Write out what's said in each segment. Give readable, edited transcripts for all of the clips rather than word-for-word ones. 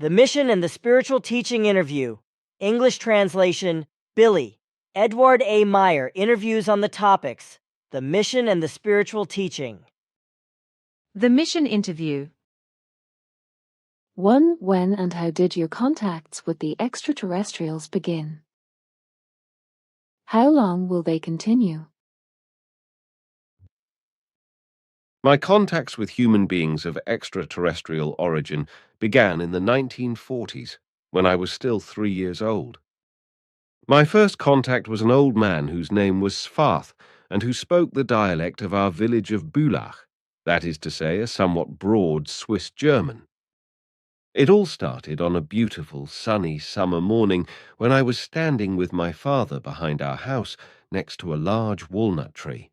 The Mission and the Spiritual Teaching Interview. English translation, Billy. Edward A. Meyer interviews on the topics, The Mission and the Spiritual Teaching. The Mission Interview. 1. When and how did your contacts with the extraterrestrials begin? How long will they continue? My contacts with human beings of extraterrestrial origin began in the 1940s, when I was still 3 years old. My first contact was an old man whose name was Svarth, and who spoke the dialect of our village of Bülach, that is to say, a somewhat broad Swiss German. It all started on a beautiful, sunny summer morning when I was standing with my father behind our house next to a large walnut tree.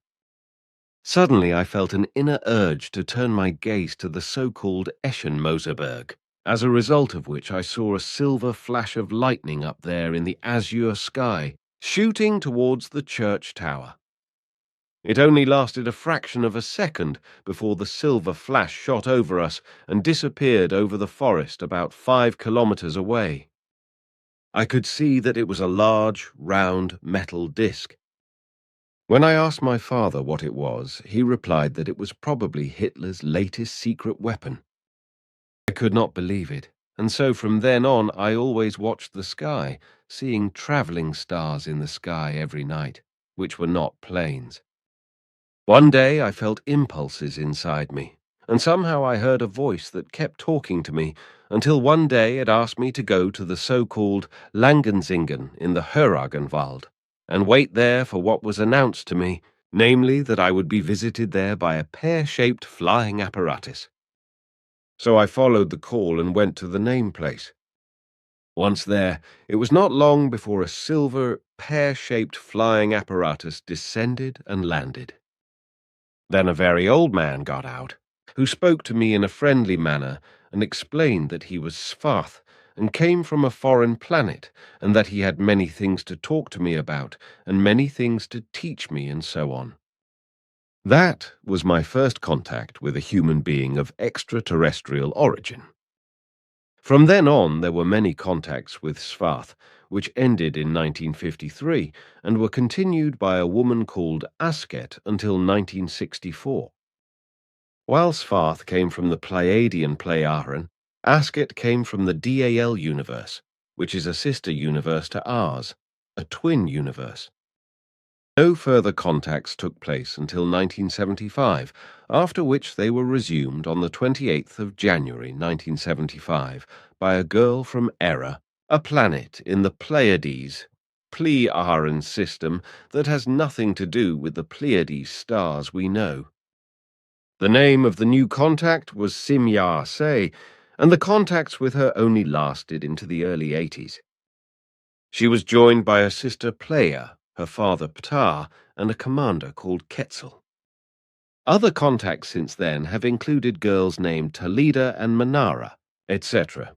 Suddenly I felt an inner urge to turn my gaze to the so-called Eschenmoserberg, as a result of which I saw a silver flash of lightning up there in the azure sky, shooting towards the church tower. It only lasted a fraction of a second before the silver flash shot over us and disappeared over the forest about 5 kilometers away. I could see that it was a large, round metal disc. When I asked my father what it was, he replied that it was probably Hitler's latest secret weapon. I could not believe it, and so from then on I always watched the sky, seeing travelling stars in the sky every night, which were not planes. One day I felt impulses inside me, and somehow I heard a voice that kept talking to me until one day it asked me to go to the so-called Langensingen in the Höragenwald, and wait there for what was announced to me, namely that I would be visited there by a pear-shaped flying apparatus. So I followed the call and went to the name place. Once there, it was not long before a silver, pear-shaped flying apparatus descended and landed. Then a very old man got out, who spoke to me in a friendly manner and explained that he was Svarth and came from a foreign planet, and that he had many things to talk to me about and many things to teach me and so on. That was my first contact with a human being of extraterrestrial origin. From then on, there were many contacts with Svarth, which ended in 1953 and were continued by a woman called Asket until 1964. While Svarth came from the Pleiadian Pleiaren, Asket came from the DAL universe, which is a sister universe to ours, a twin universe. No further contacts took place until 1975, after which they were resumed on the 28th of January 1975 by a girl from Era, a planet in the Pleiades, Pleiaren system that has nothing to do with the Pleiades stars we know. The name of the new contact was Simya Se, and the contacts with her only lasted into the early 80s. She was joined by a sister Playa, her father Ptah, and a commander called Quetzal. Other contacts since then have included girls named Talida and Manara, etc.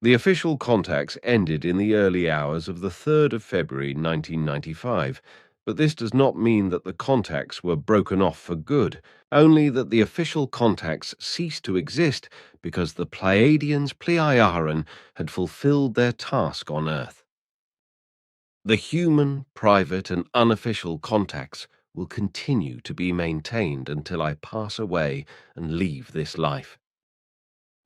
The official contacts ended in the early hours of the 3rd of February 1995, but this does not mean that the contacts were broken off for good, only that the official contacts ceased to exist because the Pleiadians Pleiaren had fulfilled their task on Earth. The human, private, and unofficial contacts will continue to be maintained until I pass away and leave this life.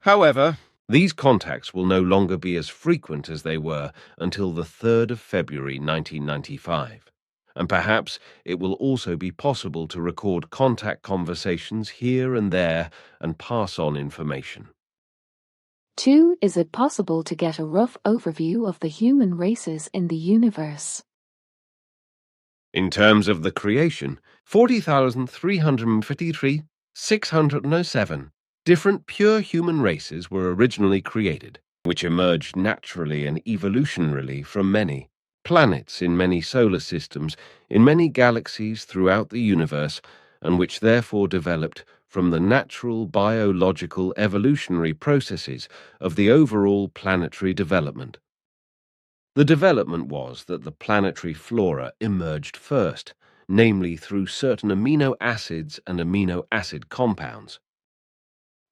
However, these contacts will no longer be as frequent as they were until the 3rd of February 1995, and perhaps it will also be possible to record contact conversations here and there and pass on information. 2. Is it possible to get a rough overview of the human races in the universe? In terms of the creation, 40,353,607 different pure human races were originally created, which emerged naturally and evolutionarily from many planets in many solar systems, in many galaxies throughout the universe, and which therefore developed from the natural biological evolutionary processes of the overall planetary development. The development was that the planetary flora emerged first, namely through certain amino acids and amino acid compounds.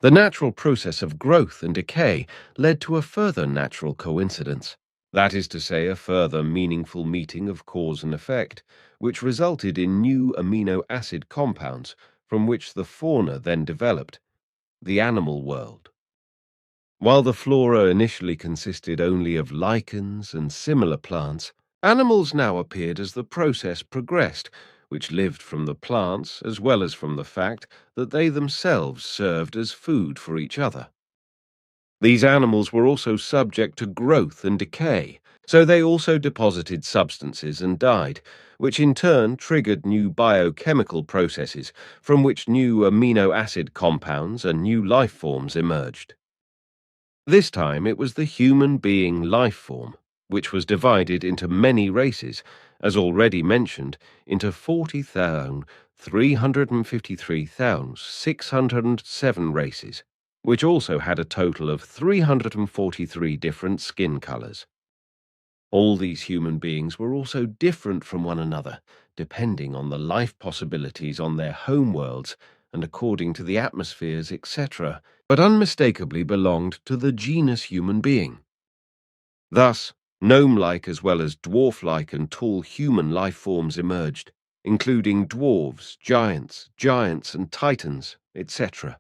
The natural process of growth and decay led to a further natural coincidence. That is to say, a further meaningful meeting of cause and effect, which resulted in new amino acid compounds from which the fauna then developed, the animal world. While the flora initially consisted only of lichens and similar plants, animals now appeared as the process progressed, which lived from the plants as well as from the fact that they themselves served as food for each other. These animals were also subject to growth and decay, so they also deposited substances and died, which in turn triggered new biochemical processes from which new amino acid compounds and new life forms emerged. This time it was the human being life form, which was divided into many races, as already mentioned, into 40,353,607 races, which also had a total of 343 different skin colors. All these human beings were also different from one another, depending on the life possibilities on their home worlds and according to the atmospheres, etc., but unmistakably belonged to the genus human being. Thus, gnome-like as well as dwarf-like and tall human life forms emerged, including dwarves, giants, and titans, etc.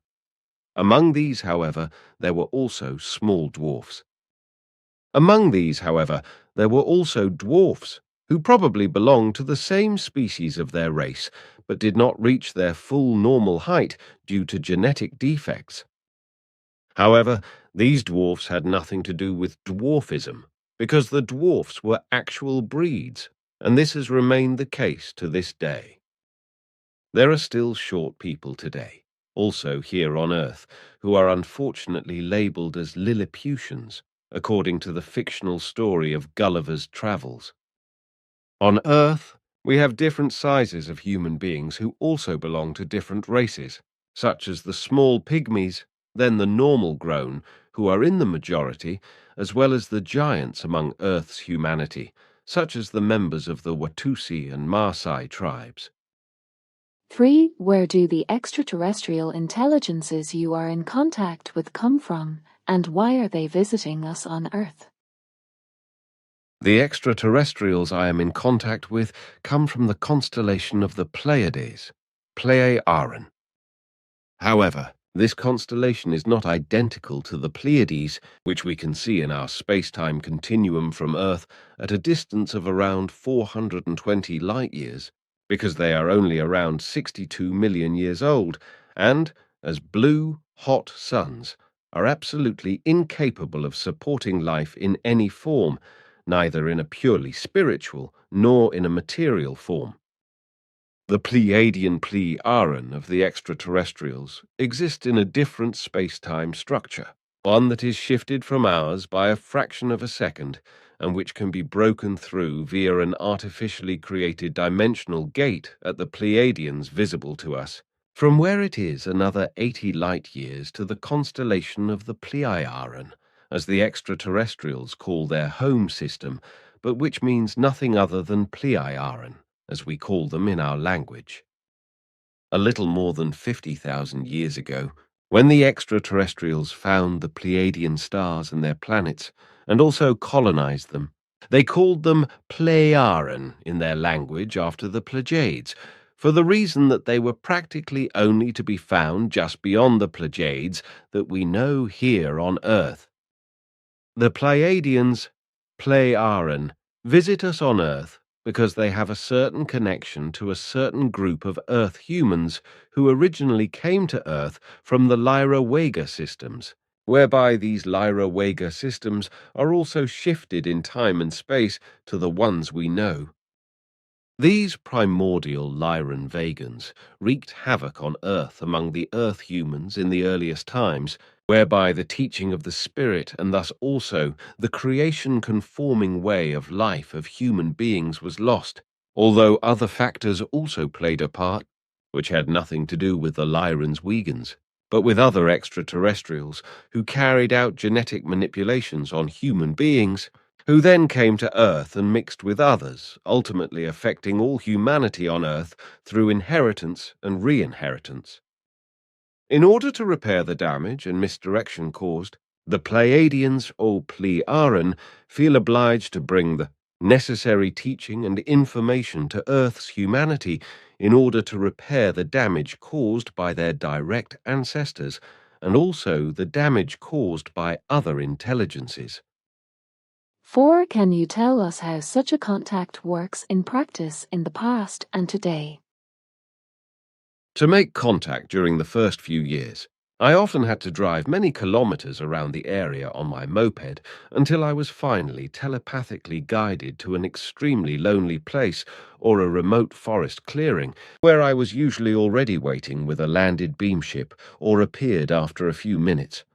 Among these, however, there were also small dwarfs. Among these, however, there were also dwarfs, who probably belonged to the same species of their race, but did not reach their full normal height due to genetic defects. However, these dwarfs had nothing to do with dwarfism, because the dwarfs were actual breeds, and this has remained the case to this day. There are still short people today, also here on Earth, who are unfortunately labelled as Lilliputians, according to the fictional story of Gulliver's Travels. On Earth, we have different sizes of human beings who also belong to different races, such as the small pygmies, then the normal grown, who are in the majority, as well as the giants among Earth's humanity, such as the members of the Watusi and Maasai tribes. 3. Where do the extraterrestrial intelligences you are in contact with come from, and why are they visiting us on Earth? The extraterrestrials I am in contact with come from the constellation of the Pleiades, Pleiaran. However, this constellation is not identical to the Pleiades, which we can see in our space-time continuum from Earth at a distance of around 420 light-years, because they are only around 62 million years old, and, as blue, hot suns, are absolutely incapable of supporting life in any form, neither in a purely spiritual nor in a material form. The Pleiadian Pleiaran of the extraterrestrials exist in a different space-time structure, one that is shifted from ours by a fraction of a second, and which can be broken through via an artificially created dimensional gate at the Pleiadians visible to us, from where it is another 80 light-years to the constellation of the Pleiaran, as the extraterrestrials call their home system, but which means nothing other than Pleiaran, as we call them in our language. A little more than 50,000 years ago, when the extraterrestrials found the Pleiadian stars and their planets, and also colonized them, they called them Pleiaran in their language after the Pleiades, for the reason that they were practically only to be found just beyond the Pleiades that we know here on Earth. The Pleiadians, Pleiaran, visit us on Earth because they have a certain connection to a certain group of Earth humans who originally came to Earth from the Lyra-Vega systems, whereby these Lyra-Vega systems are also shifted in time and space to the ones we know. These primordial Lyran-Vegans wreaked havoc on Earth among the Earth humans in the earliest times, whereby the teaching of the spirit and thus also the creation-conforming way of life of human beings was lost, although other factors also played a part, which had nothing to do with the Lyrans-Vegans, but with other extraterrestrials who carried out genetic manipulations on human beings, who then came to Earth and mixed with others, ultimately affecting all humanity on Earth through inheritance and re-inheritance. In order to repair the damage and misdirection caused, the Pleiadians or Pleiaren feel obliged to bring the necessary teaching and information to Earth's humanity in order to repair the damage caused by their direct ancestors and also the damage caused by other intelligences. 4. Can you tell us how such a contact works in practice in the past and today? To make contact during the first few years, I often had to drive many kilometers around the area on my moped until I was finally telepathically guided to an extremely lonely place or a remote forest clearing, where I was usually already waiting with a landed beamship or appeared after a few minutes.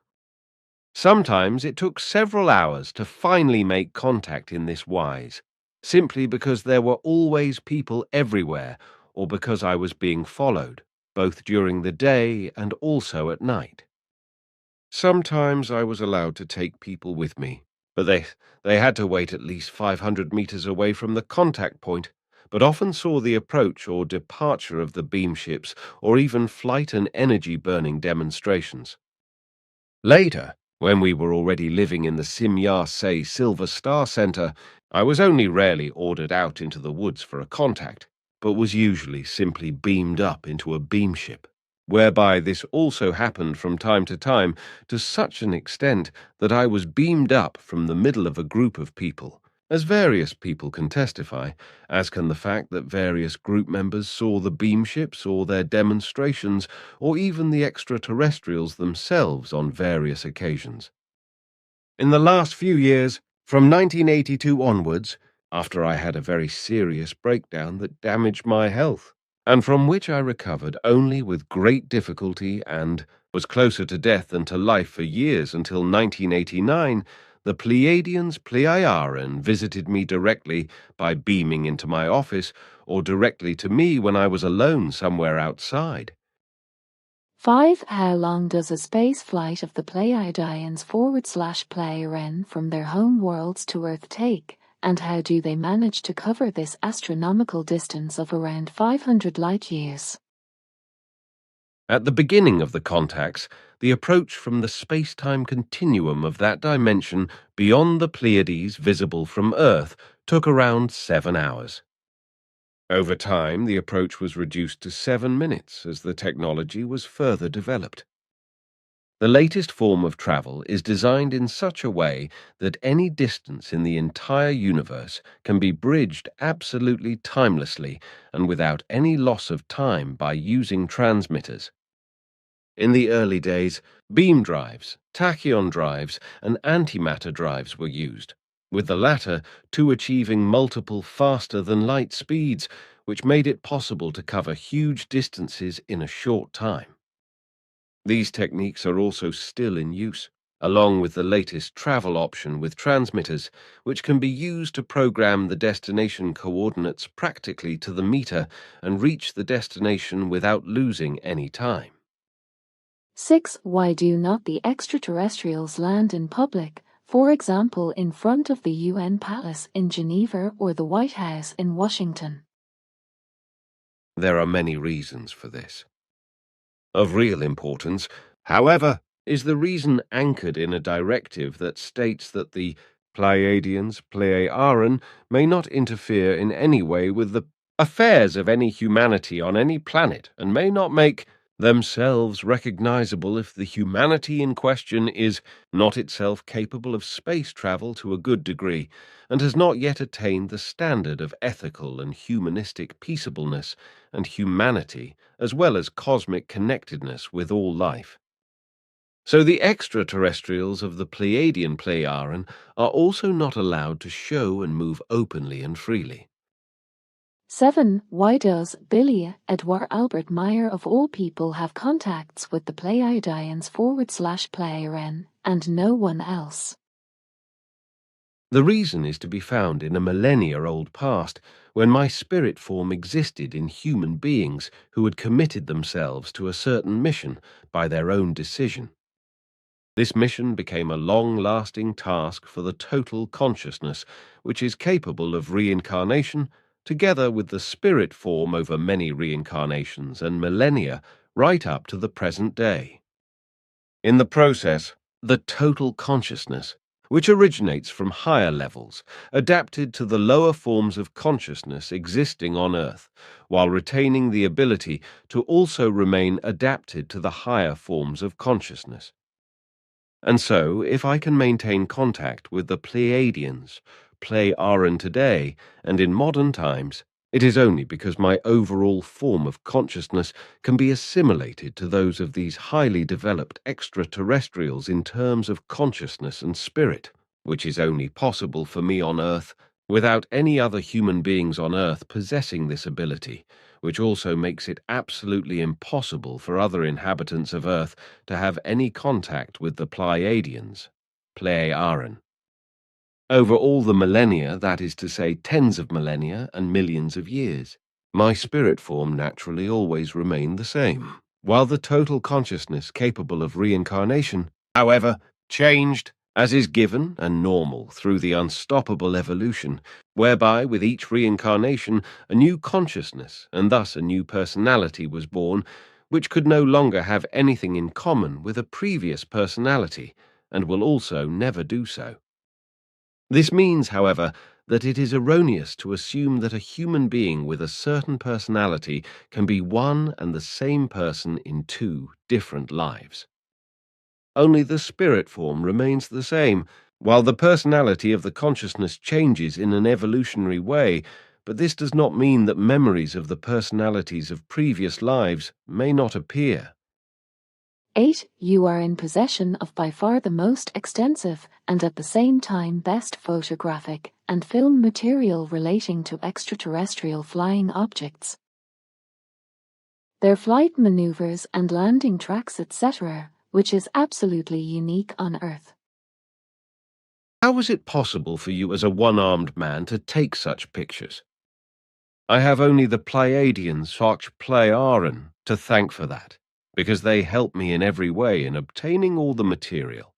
Sometimes it took several hours to finally make contact in this wise, simply because there were always people everywhere or because I was being followed, both during the day and also at night. Sometimes I was allowed to take people with me, but they had to wait at least 500 meters away from the contact point, but often saw the approach or departure of the beamships or even flight and energy-burning demonstrations. Later, when we were already living in the Simya-Se Silver Star Center, I was only rarely ordered out into the woods for a contact, but was usually simply beamed up into a beamship, whereby this also happened from time to such an extent that I was beamed up from the middle of a group of people, as various people can testify, as can the fact that various group members saw the beamships or their demonstrations, or even the extraterrestrials themselves on various occasions. In the last few years, from 1982 onwards, after I had a very serious breakdown that damaged my health, and from which I recovered only with great difficulty and was closer to death than to life for years until 1989, the Pleiadians Pleiaren visited me directly by beaming into my office or directly to me when I was alone somewhere outside. 5. How long does a space flight of the Pleiadians /Pleiaren from their home worlds to Earth take, and how do they manage to cover this astronomical distance of around 500 light-years? At the beginning of the contacts, the approach from the space-time continuum of that dimension beyond the Pleiades visible from Earth took around 7 hours. Over time, the approach was reduced to 7 minutes as the technology was further developed. The latest form of travel is designed in such a way that any distance in the entire universe can be bridged absolutely timelessly and without any loss of time by using transmitters. In the early days, beam drives, tachyon drives, and antimatter drives were used, with the latter two achieving multiple faster-than-light speeds, which made it possible to cover huge distances in a short time. These techniques are also still in use, along with the latest travel option with transmitters, which can be used to program the destination coordinates practically to the meter and reach the destination without losing any time. 6. Why do not the extraterrestrials land in public, for example in front of the UN Palace in Geneva or the White House in Washington? There are many reasons for this. Of real importance, however, is the reason anchored in a directive that states that the Pleiadians Pleiaren may not interfere in any way with the affairs of any humanity on any planet and may not make themselves recognizable if the humanity in question is not itself capable of space travel to a good degree and has not yet attained the standard of ethical and humanistic peaceableness and humanity as well as cosmic connectedness with all life. So the extraterrestrials of the Pleiadian Pleiaren are also not allowed to show and move openly and freely. 7. Why does Billy Edward Albert Meyer of all people have contacts with the Pleiadians /Pleiaren and no one else? The reason is to be found in a millennia-old past, when my spirit form existed in human beings who had committed themselves to a certain mission by their own decision. This mission became a long-lasting task for the total consciousness, which is capable of reincarnation, together with the spirit form over many reincarnations and millennia, right up to the present day. In the process, the total consciousness, which originates from higher levels, adapted to the lower forms of consciousness existing on Earth, while retaining the ability to also remain adapted to the higher forms of consciousness. And so, if I can maintain contact with the Pleiadians, Plei-Aran today, and in modern times, it is only because my overall form of consciousness can be assimilated to those of these highly developed extraterrestrials in terms of consciousness and spirit, which is only possible for me on Earth, without any other human beings on Earth possessing this ability, which also makes it absolutely impossible for other inhabitants of Earth to have any contact with the Pleiadians, Plei-Aran. Over all the millennia, that is to say tens of millennia and millions of years, my spirit form naturally always remained the same, while the total consciousness capable of reincarnation, however, changed, as is given and normal through the unstoppable evolution, whereby with each reincarnation a new consciousness and thus a new personality was born, which could no longer have anything in common with a previous personality, and will also never do so. This means, however, that it is erroneous to assume that a human being with a certain personality can be one and the same person in two different lives. Only the spirit form remains the same, while the personality of the consciousness changes in an evolutionary way, but this does not mean that memories of the personalities of previous lives may not appear. 8. You are in possession of by far the most extensive and at the same time best photographic and film material relating to extraterrestrial flying objects, their flight maneuvers and landing tracks, etc., which is absolutely unique on Earth. How was it possible for you as a one-armed man to take such pictures? I have only the Pleiadians, Plei-Aran, to thank for that, because they helped me in every way in obtaining all the material.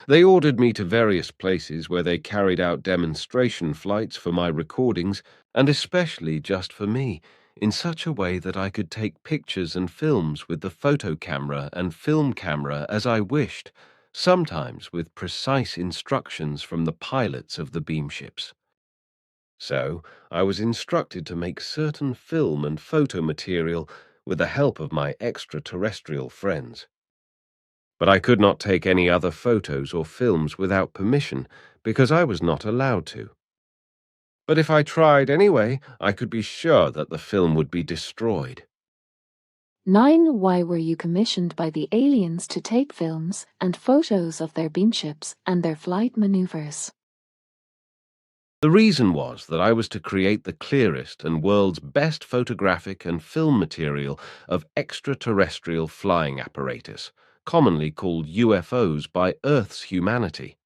They ordered me to various places where they carried out demonstration flights for my recordings, and especially just for me, in such a way that I could take pictures and films with the photo camera and film camera as I wished, sometimes with precise instructions from the pilots of the beamships. So, I was instructed to make certain film and photo material with the help of my extraterrestrial friends. But I could not take any other photos or films without permission, because I was not allowed to. But if I tried anyway, I could be sure that the film would be destroyed. 9. Why were you commissioned by the aliens to take films and photos of their beamships and their flight maneuvers? The reason was that I was to create the clearest and world's best photographic and film material of extraterrestrial flying apparatus, commonly called UFOs by Earth's humanity.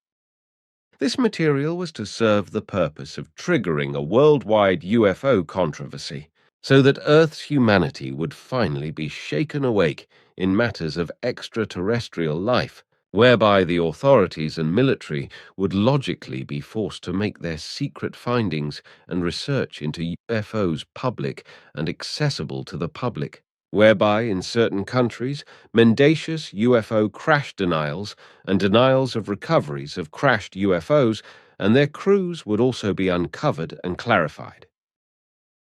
This material was to serve the purpose of triggering a worldwide UFO controversy, so that Earth's humanity would finally be shaken awake in matters of extraterrestrial life, whereby the authorities and military would logically be forced to make their secret findings and research into UFOs public and accessible to the public, whereby in certain countries mendacious UFO crash denials and denials of recoveries of crashed UFOs and their crews would also be uncovered and clarified.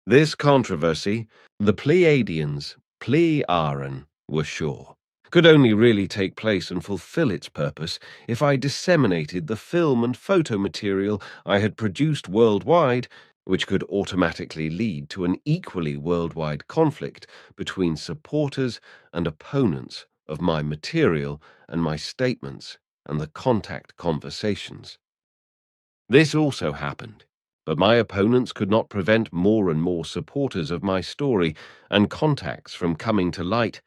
This controversy, the Pleiadians, Plei-Aran, were sure, could only really take place and fulfill its purpose if I disseminated the film and photo material I had produced worldwide, which could automatically lead to an equally worldwide conflict between supporters and opponents of my material and my statements and the contact conversations. This also happened, but my opponents could not prevent more and more supporters of my story and contacts from coming to light,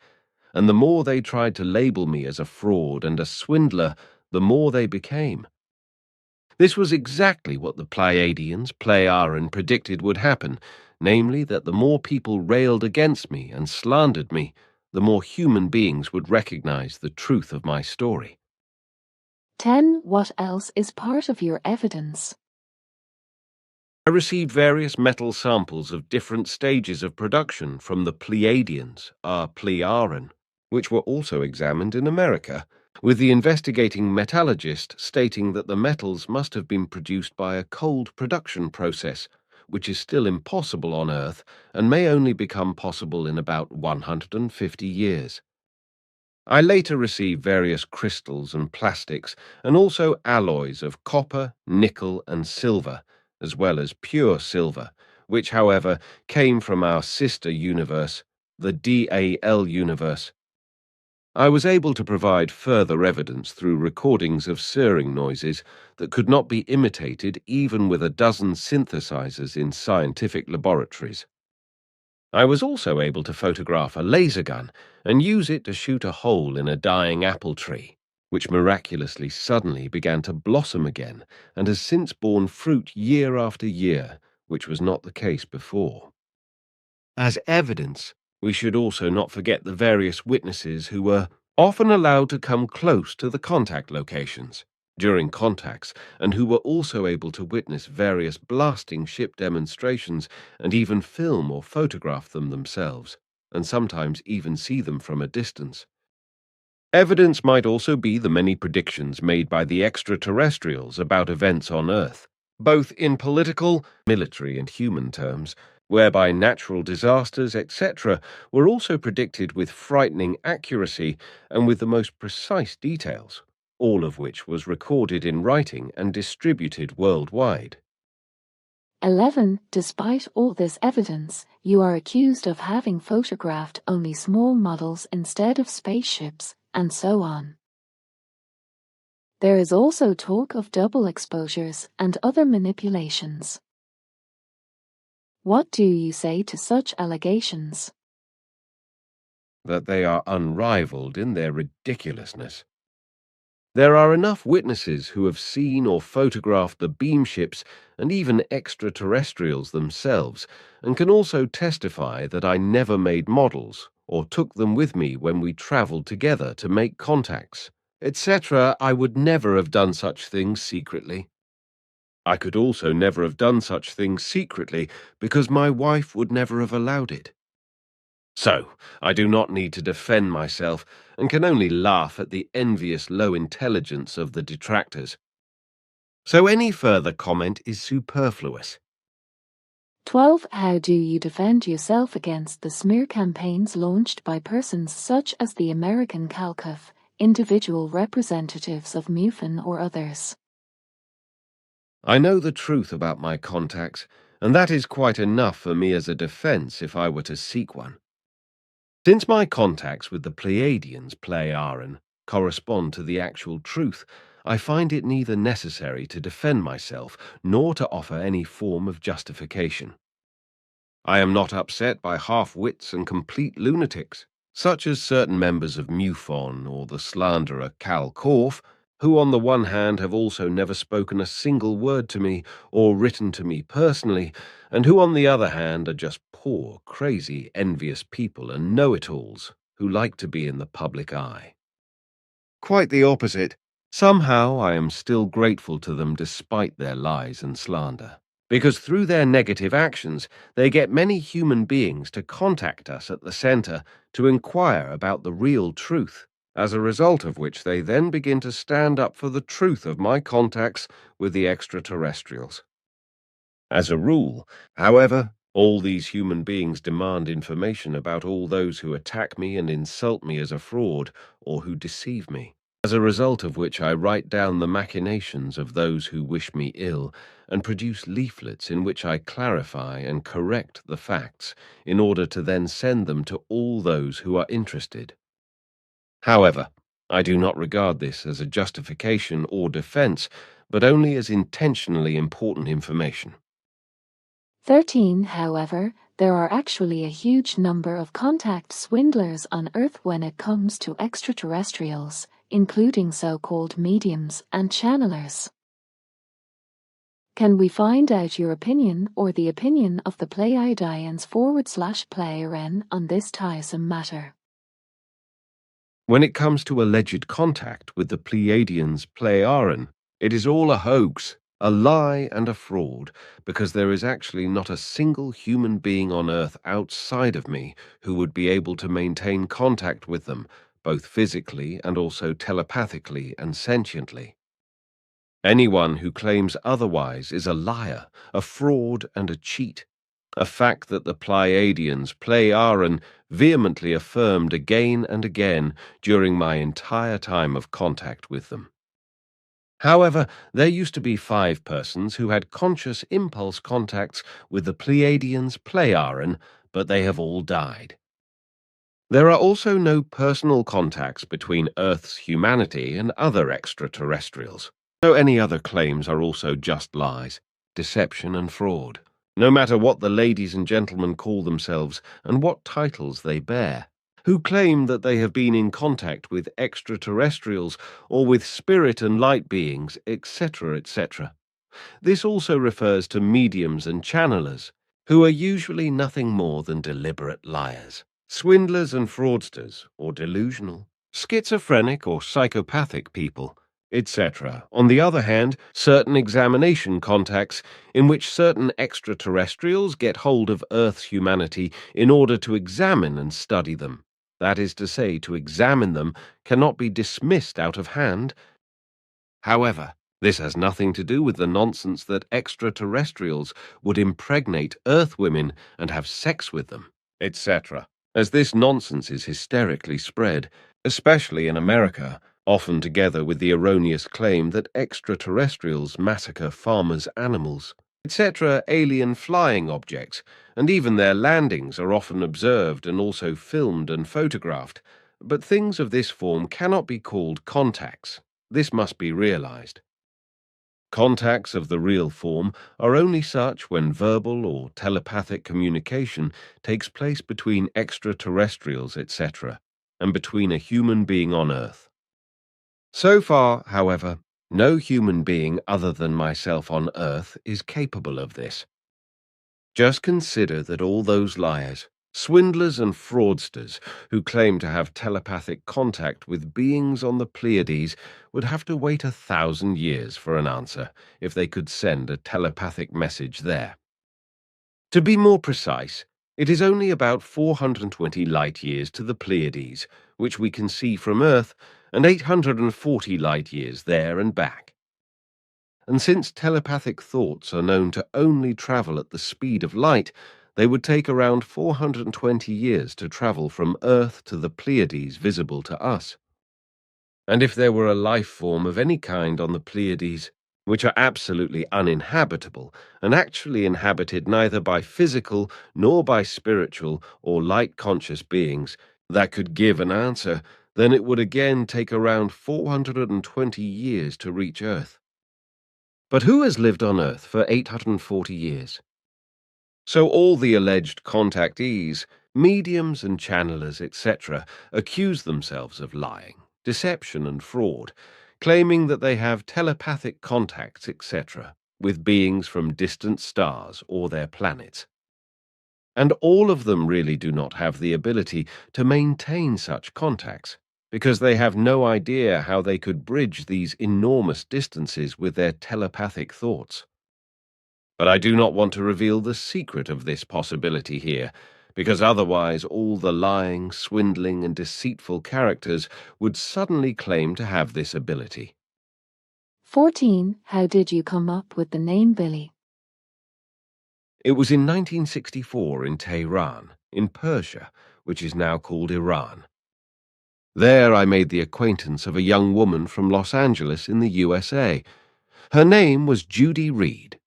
and the more they tried to label me as a fraud and a swindler, the more they became. This was exactly what the Pleiadians, Plei-Aran, predicted would happen, namely that the more people railed against me and slandered me, the more human beings would recognize the truth of my story. 10. What else is part of your evidence? I received various metal samples of different stages of production from the Pleiadians, Pleiaren, which were also examined in America, with the investigating metallurgist stating that the metals must have been produced by a cold production process, which is still impossible on Earth and may only become possible in about 150 years. I later received various crystals and plastics, and also alloys of copper, nickel, and silver, as well as pure silver, which, however, came from our sister universe, the DAL universe. I was able to provide further evidence through recordings of sirring noises that could not be imitated even with a dozen synthesizers in scientific laboratories. I was also able to photograph a laser gun and use it to shoot a hole in a dying apple tree, which miraculously suddenly began to blossom again and has since borne fruit year after year, which was not the case before. As evidence, we should also not forget the various witnesses who were often allowed to come close to the contact locations during contacts, and who were also able to witness various blasting ship demonstrations and even film or photograph them themselves, and sometimes even see them from a distance. Evidence might also be the many predictions made by the extraterrestrials about events on Earth, both in political, military, and human terms, whereby natural disasters, etc., were also predicted with frightening accuracy and with the most precise details, all of which was recorded in writing and distributed worldwide. 11. Despite all this evidence, you are accused of having photographed only small models instead of spaceships, and so on. There is also talk of double exposures and other manipulations. What do you say to such allegations? That they are unrivaled in their ridiculousness. There are enough witnesses who have seen or photographed the beam ships and even extraterrestrials themselves, and can also testify that I never made models or took them with me when we traveled together to make contacts, etc. I would never have done such things secretly. I could also never have done such things secretly because my wife would never have allowed it. So, I do not need to defend myself and can only laugh at the envious low intelligence of the detractors. So any further comment is superfluous. 12. How do you defend yourself against the smear campaigns launched by persons such as the American Kalkuf, individual representatives of MUFON or others? I know the truth about my contacts, and that is quite enough for me as a defense if I were to seek one. Since my contacts with the Pleiadians, Pleiaren, correspond to the actual truth, I find it neither necessary to defend myself nor to offer any form of justification. I am not upset by half-wits and complete lunatics, such as certain members of MUFON or the slanderer Cal Korff, who on the one hand have also never spoken a single word to me or written to me personally, and who on the other hand are just poor, crazy, envious people and know-it-alls who like to be in the public eye. Quite the opposite. Somehow I am still grateful to them despite their lies and slander, because through their negative actions they get many human beings to contact us at the center to inquire about the real truth, as a result of which they then begin to stand up for the truth of my contacts with the extraterrestrials. As a rule, however, all these human beings demand information about all those who attack me and insult me as a fraud or who deceive me, as a result of which I write down the machinations of those who wish me ill and produce leaflets in which I clarify and correct the facts in order to then send them to all those who are interested. However, I do not regard this as a justification or defense, but only as intentionally important information. 13. However, there are actually a huge number of contact swindlers on Earth when it comes to extraterrestrials, including so-called mediums and channelers. Can we find out your opinion or the opinion of the Pleiadians /Pleiaren on this tiresome matter? When it comes to alleged contact with the Pleiadians Pleiaren, it is all a hoax, a lie and a fraud, because there is actually not a single human being on Earth outside of me who would be able to maintain contact with them, both physically and also telepathically and sentiently. Anyone who claims otherwise is a liar, a fraud, and a cheat, a fact that the Pleiadians, Pleiaren, vehemently affirmed again and again during my entire time of contact with them. However, there used to be 5 persons who had conscious impulse contacts with the Pleiadians, Pleiaren, but they have all died. There are also no personal contacts between Earth's humanity and other extraterrestrials. So any other claims are also just lies, deception and fraud, no matter what the ladies and gentlemen call themselves and what titles they bear, who claim that they have been in contact with extraterrestrials or with spirit and light beings, etc., etc. This also refers to mediums and channelers, who are usually nothing more than deliberate liars, swindlers and fraudsters, or delusional, schizophrenic or psychopathic people, etc. On the other hand, certain examination contacts in which certain extraterrestrials get hold of Earth's humanity in order to examine and study them. That is to say, to examine them cannot be dismissed out of hand. However, this has nothing to do with the nonsense that extraterrestrials would impregnate Earth women and have sex with them, etc., as this nonsense is hysterically spread, especially in America, often together with the erroneous claim that extraterrestrials massacre farmers' animals, etc. Alien flying objects, and even their landings are often observed and also filmed and photographed, but things of this form cannot be called contacts. This must be realized. Contacts of the real form are only such when verbal or telepathic communication takes place between extraterrestrials, etc., and between a human being on Earth. So far, however, no human being other than myself on Earth is capable of this. Just consider that all those liars, swindlers and fraudsters who claim to have telepathic contact with beings on the Pleiades would have to wait 1,000 years for an answer if they could send a telepathic message there. To be more precise, it is only about 420 light-years to the Pleiades, which we can see from Earth, and 840 light-years there and back. And since telepathic thoughts are known to only travel at the speed of light, they would take around 420 years to travel from Earth to the Pleiades visible to us. And if there were a life form of any kind on the Pleiades, which are absolutely uninhabitable and actually inhabited neither by physical nor by spiritual or light-conscious beings, that could give an answer, then it would again take around 420 years to reach Earth. But who has lived on Earth for 840 years? So all the alleged contactees, mediums and channelers, etc., accuse themselves of lying, deception and fraud, claiming that they have telepathic contacts, etc., with beings from distant stars or their planets. And all of them really do not have the ability to maintain such contacts, because they have no idea how they could bridge these enormous distances with their telepathic thoughts. But I do not want to reveal the secret of this possibility here, because otherwise all the lying, swindling, and deceitful characters would suddenly claim to have this ability. 14. How did you come up with the name Billy? It was in 1964 in Tehran, in Persia, which is now called Iran. There I made the acquaintance of a young woman from Los Angeles in the USA. Her name was Judy Reed.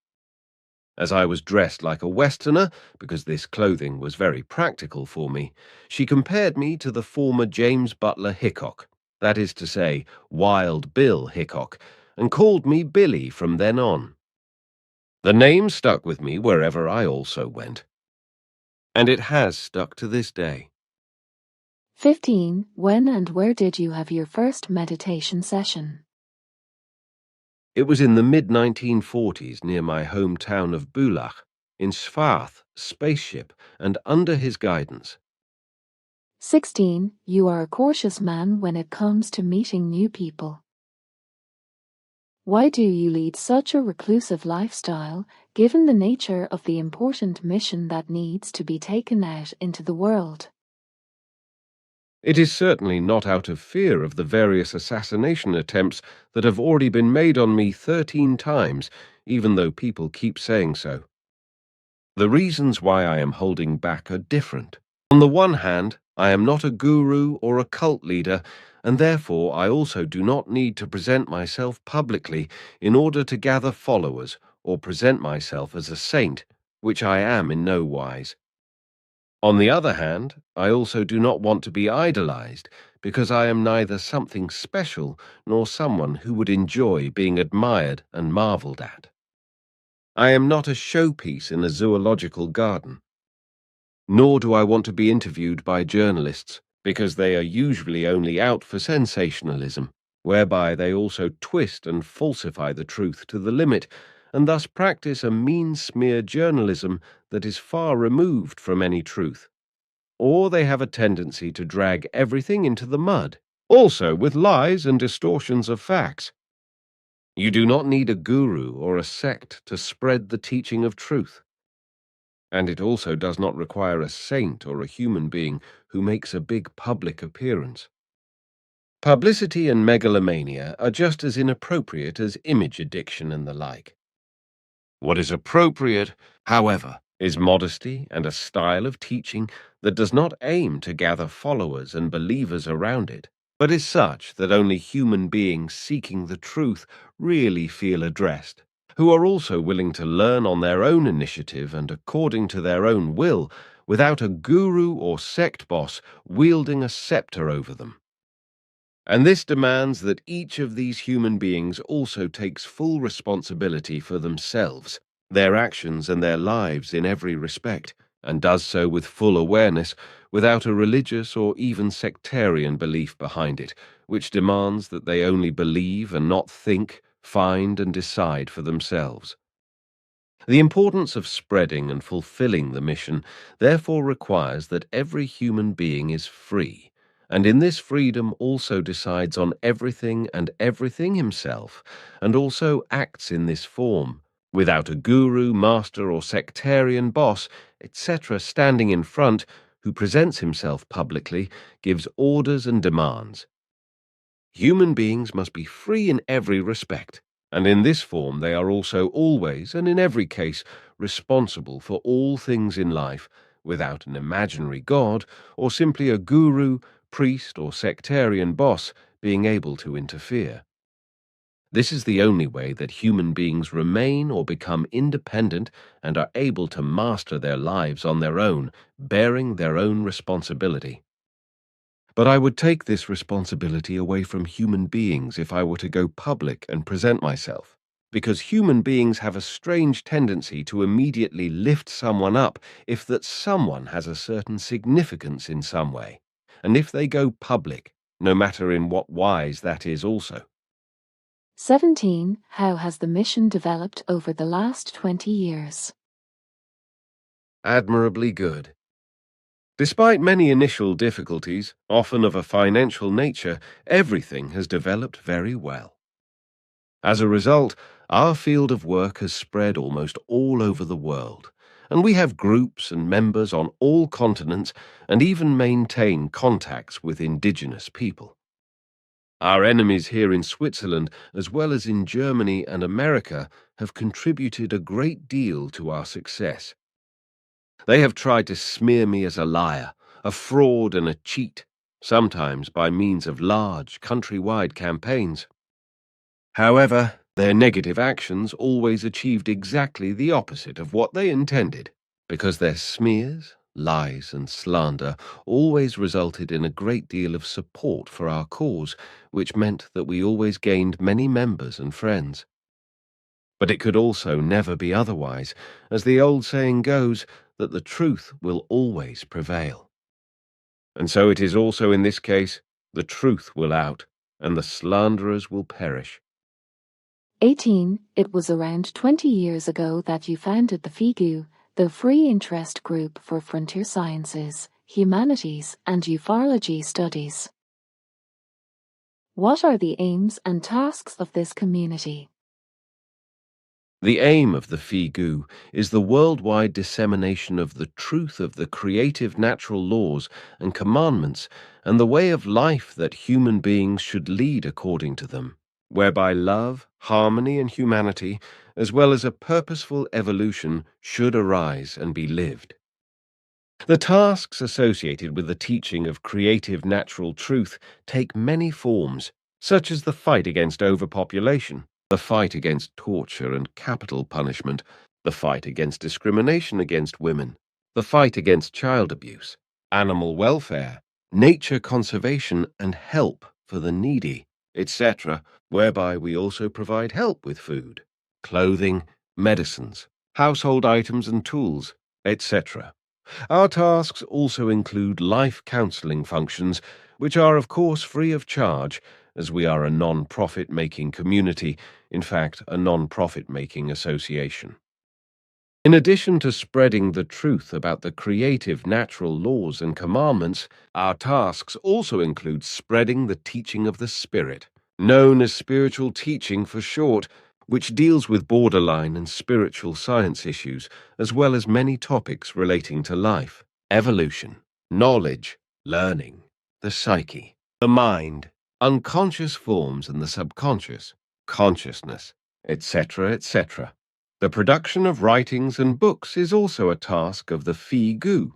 As I was dressed like a Westerner, because this clothing was very practical for me, she compared me to the former James Butler Hickok, that is to say, Wild Bill Hickok, and called me Billy from then on. The name stuck with me wherever I also went. And it has stuck to this day. 15. When and where did you have your first meditation session? It was in the mid-1940s near my hometown of Bulaq, in Svarth, spaceship, and under his guidance. 16. You are a cautious man when it comes to meeting new people. Why do you lead such a reclusive lifestyle, given the nature of the important mission that needs to be taken out into the world? It is certainly not out of fear of the various assassination attempts that have already been made on me 13 times, even though people keep saying so. The reasons why I am holding back are different. On the one hand, I am not a guru or a cult leader, and therefore I also do not need to present myself publicly in order to gather followers or present myself as a saint, which I am in no wise. On the other hand, I also do not want to be idolized, because I am neither something special nor someone who would enjoy being admired and marveled at. I am not a showpiece in a zoological garden. Nor do I want to be interviewed by journalists, because they are usually only out for sensationalism, whereby they also twist and falsify the truth to the limit, and thus practice a mean smear journalism that is far removed from any truth. Or they have a tendency to drag everything into the mud, also with lies and distortions of facts. You do not need a guru or a sect to spread the teaching of truth. And it also does not require a saint or a human being who makes a big public appearance. Publicity and megalomania are just as inappropriate as image addiction and the like. What is appropriate, however, is modesty and a style of teaching that does not aim to gather followers and believers around it, but is such that only human beings seeking the truth really feel addressed, who are also willing to learn on their own initiative and according to their own will, without a guru or sect boss wielding a scepter over them. And this demands that each of these human beings also takes full responsibility for themselves, their actions and their lives in every respect, and does so with full awareness, without a religious or even sectarian belief behind it, which demands that they only believe and not think, find and decide for themselves. The importance of spreading and fulfilling the mission therefore requires that every human being is free, and in this freedom also decides on everything and everything himself, and also acts in this form, without a guru, master or sectarian boss, etc. standing in front, who presents himself publicly, gives orders and demands. Human beings must be free in every respect, and in this form they are also always, and in every case, responsible for all things in life, without an imaginary god, or simply a guru, priest, or sectarian boss being able to interfere. This is the only way that human beings remain or become independent and are able to master their lives on their own, bearing their own responsibility. But I would take this responsibility away from human beings if I were to go public and present myself, because human beings have a strange tendency to immediately lift someone up if that someone has a certain significance in some way, and if they go public, no matter in what wise that is also. 17. How has the mission developed over the last 20 years? Admirably good. Despite many initial difficulties, often of a financial nature, everything has developed very well. As a result, our field of work has spread almost all over the world, and we have groups and members on all continents and even maintain contacts with indigenous people. Our enemies here in Switzerland, as well as in Germany and America, have contributed a great deal to our success. They have tried to smear me as a liar, a fraud and a cheat, sometimes by means of large countrywide campaigns. However, their negative actions always achieved exactly the opposite of what they intended, because their smears, lies and slander always resulted in a great deal of support for our cause, which meant that we always gained many members and friends. But it could also never be otherwise, as the old saying goes, that the truth will always prevail. And so it is also in this case, the truth will out, and the slanderers will perish. 18. It was around 20 years ago that you founded the FIGU, the Free Interest Group for Frontier Sciences, Humanities and Ufology Studies. What are the aims and tasks of this community? The aim of the Phi Gu is the worldwide dissemination of the truth of the creative natural laws and commandments and the way of life that human beings should lead according to them, whereby love, harmony, and humanity, as well as a purposeful evolution, should arise and be lived. The tasks associated with the teaching of creative natural truth take many forms, such as the fight against overpopulation, the fight against torture and capital punishment, the fight against discrimination against women, the fight against child abuse, animal welfare, nature conservation, and help for the needy, etc., whereby we also provide help with food, clothing, medicines, household items and tools, etc. Our tasks also include life counseling functions, which are of course free of charge, as we are a non-profit making community, in fact, a non-profit making association. In addition to spreading the truth about the creative natural laws and commandments, our tasks also include spreading the teaching of the Spirit, known as spiritual teaching for short, which deals with borderline and spiritual science issues, as well as many topics relating to life, evolution, knowledge, learning, the psyche, the mind, unconscious forms and the subconscious, consciousness, etc., etc. The production of writings and books is also a task of the Phi Gu,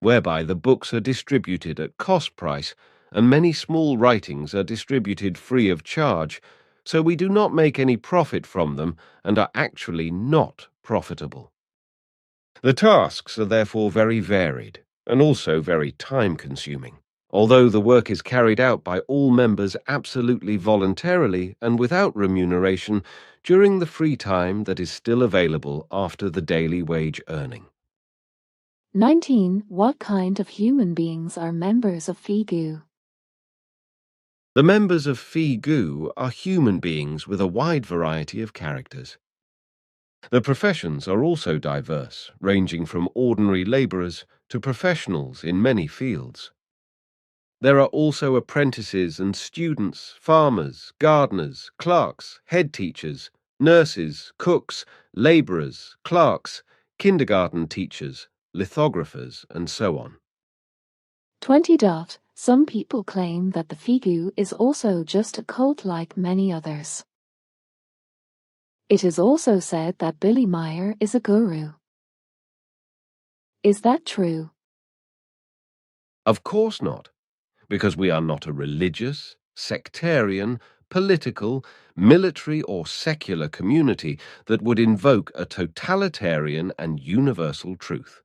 whereby the books are distributed at cost price and many small writings are distributed free of charge, so we do not make any profit from them and are actually not profitable. The tasks are therefore very varied and also very time-consuming, although the work is carried out by all members absolutely voluntarily and without remuneration during the free time that is still available after the daily wage earning. 19. What kind of human beings are members of Phi Gu? The members of Phi Gu are human beings with a wide variety of characters. The professions are also diverse, ranging from ordinary labourers to professionals in many fields. There are also apprentices and students, farmers, gardeners, clerks, head teachers, nurses, cooks, labourers, clerks, kindergarten teachers, lithographers, and so on. 20. Some people claim that the Phi Gu is also just a cult like many others. It is also said that Billy Meyer is a guru. Is that true? Of course not, because we are not a religious, sectarian, political, military, or secular community that would invoke a totalitarian and universal truth.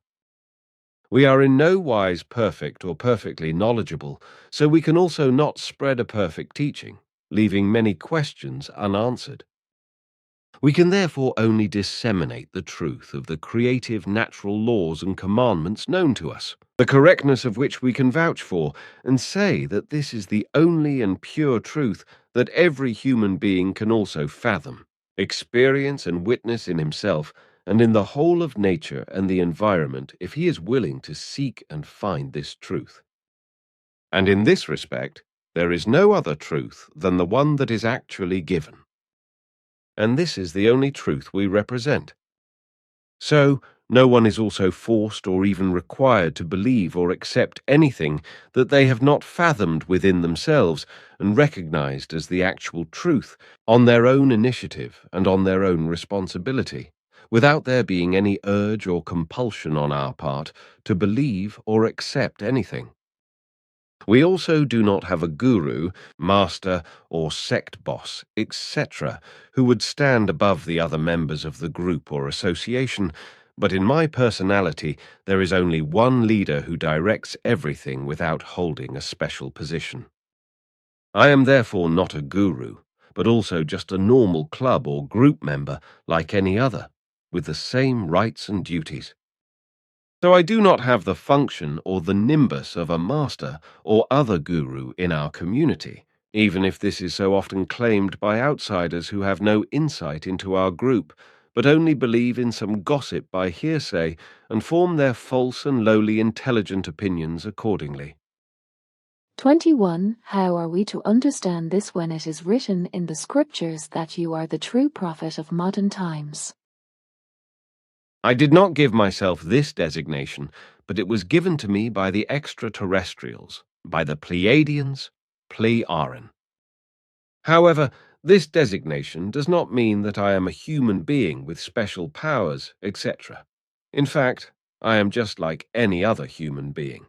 We are in no wise perfect or perfectly knowledgeable, so we can also not spread a perfect teaching, leaving many questions unanswered. We can therefore only disseminate the truth of the creative natural laws and commandments known to us, the correctness of which we can vouch for, and say that this is the only and pure truth that every human being can also fathom, experience and witness in himself, and in the whole of nature and the environment if he is willing to seek and find this truth. And in this respect, there is no other truth than the one that is actually given. And this is the only truth we represent. So, no one is also forced or even required to believe or accept anything that they have not fathomed within themselves and recognized as the actual truth on their own initiative and on their own responsibility, without there being any urge or compulsion on our part to believe or accept anything. We also do not have a guru, master, or sect boss, etc., who would stand above the other members of the group or association, but in my personality there is only one leader who directs everything without holding a special position. I am therefore not a guru, but also just a normal club or group member like any other, with the same rights and duties. So I do not have the function or the nimbus of a master or other guru in our community, even if this is so often claimed by outsiders who have no insight into our group, but only believe in some gossip by hearsay and form their false and lowly intelligent opinions accordingly. 21. How are we to understand this when it is written in the scriptures that you are the true prophet of modern times? I did not give myself this designation, but it was given to me by the extraterrestrials, by the Pleiadians, Plei-Aran. However, this designation does not mean that I am a human being with special powers, etc. In fact, I am just like any other human being.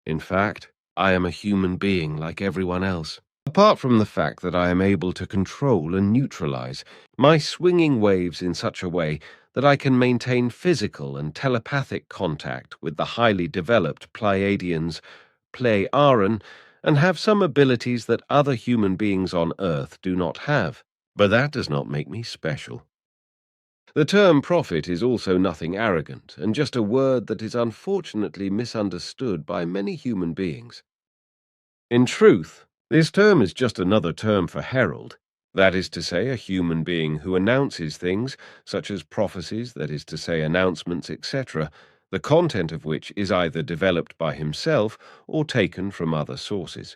In fact, I am a human being like everyone else. Apart from the fact that I am able to control and neutralize my swinging waves in such a way that I can maintain physical and telepathic contact with the highly developed Pleiadians, Plei-Aran, and have some abilities that other human beings on Earth do not have. But that does not make me special. The term prophet is also nothing arrogant, and just a word that is unfortunately misunderstood by many human beings. In truth, this term is just another term for herald, that is to say, a human being who announces things, such as prophecies, that is to say, announcements, etc., the content of which is either developed by himself or taken from other sources.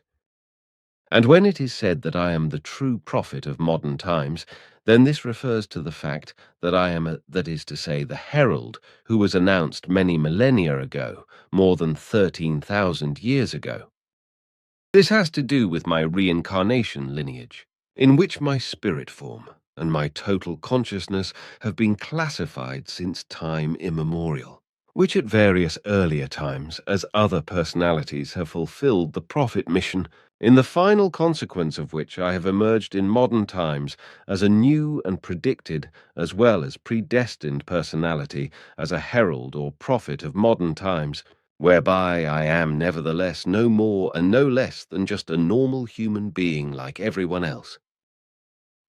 And when it is said that I am the true prophet of modern times, then this refers to the fact that I am, that is to say, the herald who was announced many millennia ago, more than 13,000 years ago. This has to do with my reincarnation lineage, in which my spirit form and my total consciousness have been classified since time immemorial, which at various earlier times, as other personalities have fulfilled the prophet mission, in the final consequence of which I have emerged in modern times as a new and predicted as well as predestined personality, as a herald or prophet of modern times, whereby I am nevertheless no more and no less than just a normal human being like everyone else.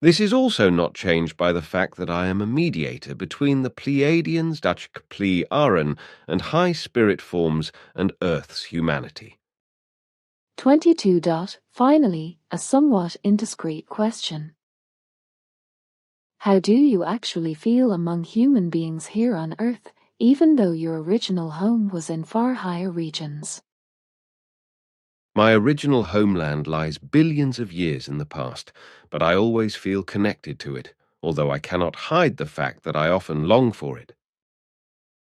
This is also not changed by the fact that I am a mediator between the Pleiadians, Dutch Plei-Aran, and high spirit forms and Earth's humanity. 22. Finally, a somewhat indiscreet question. How do you actually feel among human beings here on Earth, even though your original home was in far higher regions? My original homeland lies billions of years in the past, but I always feel connected to it, although I cannot hide the fact that I often long for it.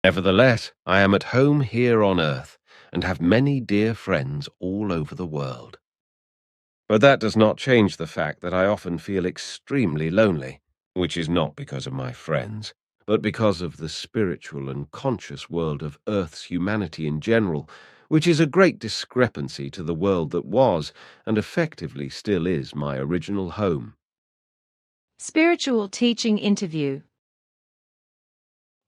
Nevertheless, I am at home here on Earth, and have many dear friends all over the world. But that does not change the fact that I often feel extremely lonely, which is not because of my friends, but because of the spiritual and conscious world of Earth's humanity in general, which is a great discrepancy to the world that was, and effectively still is, my original home. Spiritual teaching interview.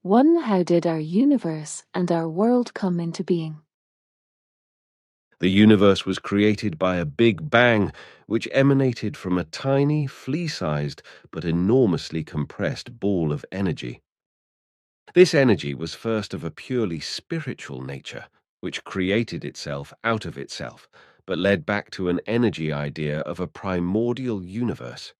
1. How did our universe and our world come into being? The universe was created by a big bang, which emanated from a tiny, flea-sized, but enormously compressed ball of energy. This energy was first of a purely spiritual nature, which created itself out of itself, but led back to an energy idea of a primordial universe.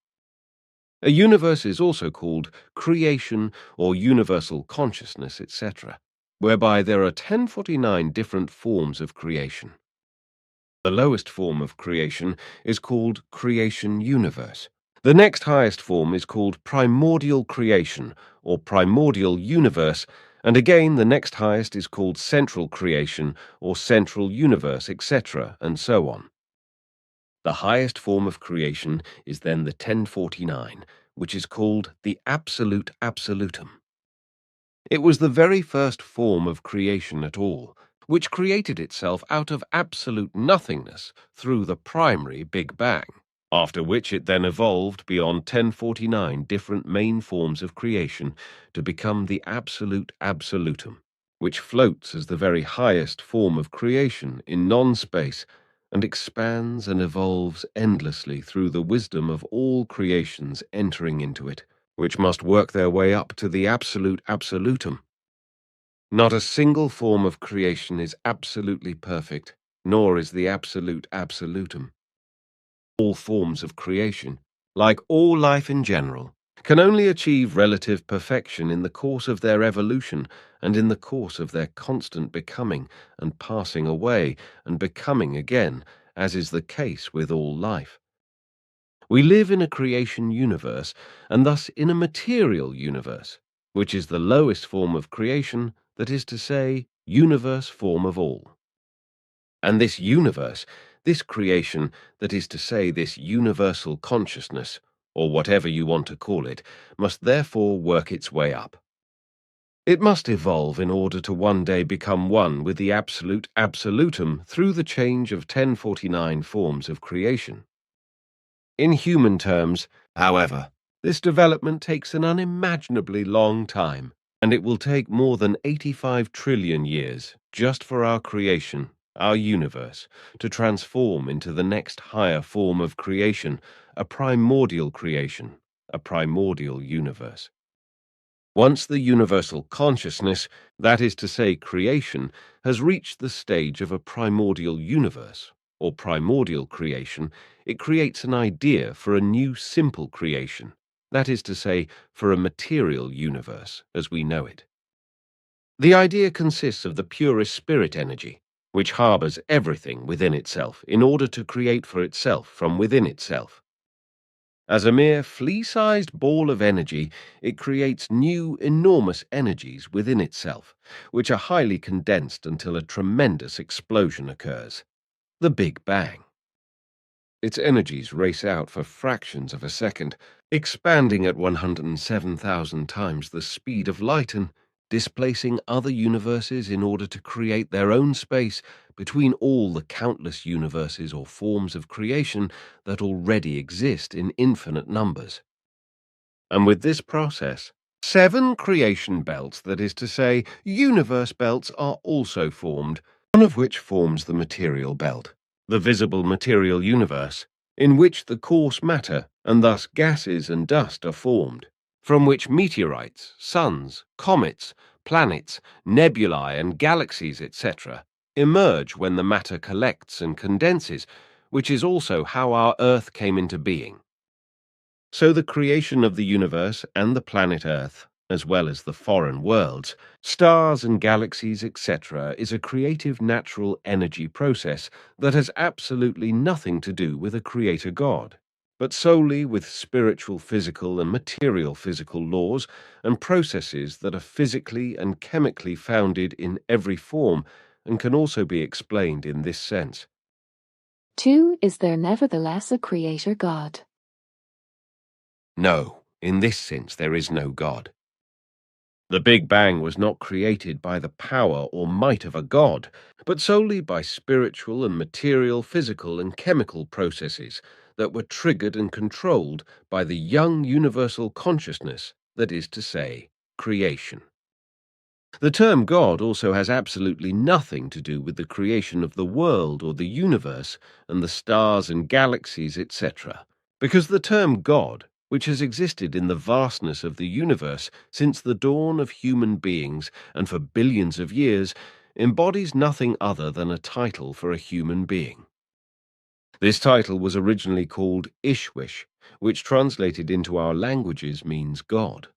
A universe is also called creation or universal consciousness, etc., whereby there are 1049 different forms of creation. The lowest form of creation is called creation universe. The next highest form is called primordial creation or primordial universe, and again the next highest is called central creation or central universe, etc., and so on. The highest form of creation is then the 1049, which is called the absolute absolutum. It was the very first form of creation at all, which created itself out of absolute nothingness through the primary Big Bang, after which it then evolved beyond 1049 different main forms of creation to become the absolute absolutum, which floats as the very highest form of creation in non-space and expands and evolves endlessly through the wisdom of all creations entering into it, which must work their way up to the absolute absolutum. Not a single form of creation is absolutely perfect, nor is the absolute absolutum. All forms of creation, like all life in general, can only achieve relative perfection in the course of their evolution and in the course of their constant becoming and passing away and becoming again, as is the case with all life. We live in a creation universe, and thus in a material universe, which is the lowest form of creation, that is to say, universe form of all. And this universe, this creation, that is to say, this universal consciousness, or whatever you want to call it, must therefore work its way up. It must evolve in order to one day become one with the absolute absolutum through the change of 1049 forms of creation. In human terms, however, this development takes an unimaginably long time, and it will take more than 85 trillion years just for our creation, our universe, to transform into the next higher form of creation, a primordial creation, a primordial universe. Once the universal consciousness, that is to say creation, has reached the stage of a primordial universe, or primordial creation, it creates an idea for a new simple creation, that is to say, for a material universe as we know it. The idea consists of the purest spirit energy, which harbors everything within itself in order to create for itself from within itself. As a mere flea-sized ball of energy, it creates new, enormous energies within itself, which are highly condensed until a tremendous explosion occurs. The Big Bang. Its energies race out for fractions of a second, expanding at 107,000 times the speed of light and displacing other universes in order to create their own space between all the countless universes or forms of creation that already exist in infinite numbers. And with this process, 7 creation belts, that is to say, universe belts, are also formed, one of which forms the material belt, the visible material universe, in which the coarse matter, and thus gases and dust, are formed, from which meteorites, suns, comets, planets, nebulae, and galaxies, etc., emerge when the matter collects and condenses, which is also how our Earth came into being. So the creation of the universe and the planet Earth, as well as the foreign worlds, stars and galaxies, etc., is a creative natural energy process that has absolutely nothing to do with a creator God, but solely with spiritual physical and material physical laws and processes that are physically and chemically founded in every form and can also be explained in this sense. 2. Is there nevertheless a creator God? No, in this sense there is no God. The Big Bang was not created by the power or might of a god, but solely by spiritual and material, physical and chemical processes that were triggered and controlled by the young universal consciousness, that is to say, creation. The term God also has absolutely nothing to do with the creation of the world or the universe and the stars and galaxies, etc., because the term God, which has existed in the vastness of the universe since the dawn of human beings and for billions of years, embodies nothing other than a title for a human being. This title was originally called Ishwish, which translated into our languages means God.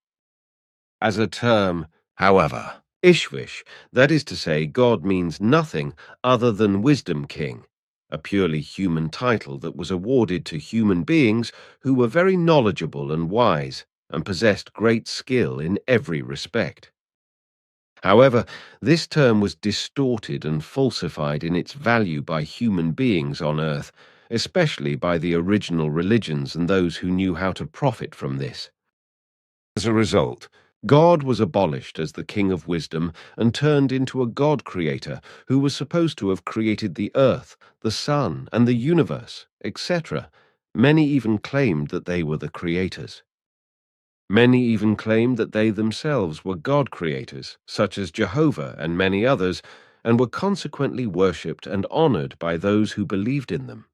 As a term, however, Ishwish, that is to say, God, means nothing other than Wisdom King, a purely human title that was awarded to human beings who were very knowledgeable and wise and possessed great skill in every respect. However, this term was distorted and falsified in its value by human beings on earth, especially by the original religions and those who knew how to profit from this. As a result, God was abolished as the King of Wisdom and turned into a God-creator who was supposed to have created the earth, the sun, and the universe, etc. Many even claimed that they were the creators. Many even claimed that they themselves were God-creators, such as Jehovah and many others, and were consequently worshipped and honored by those who believed in them.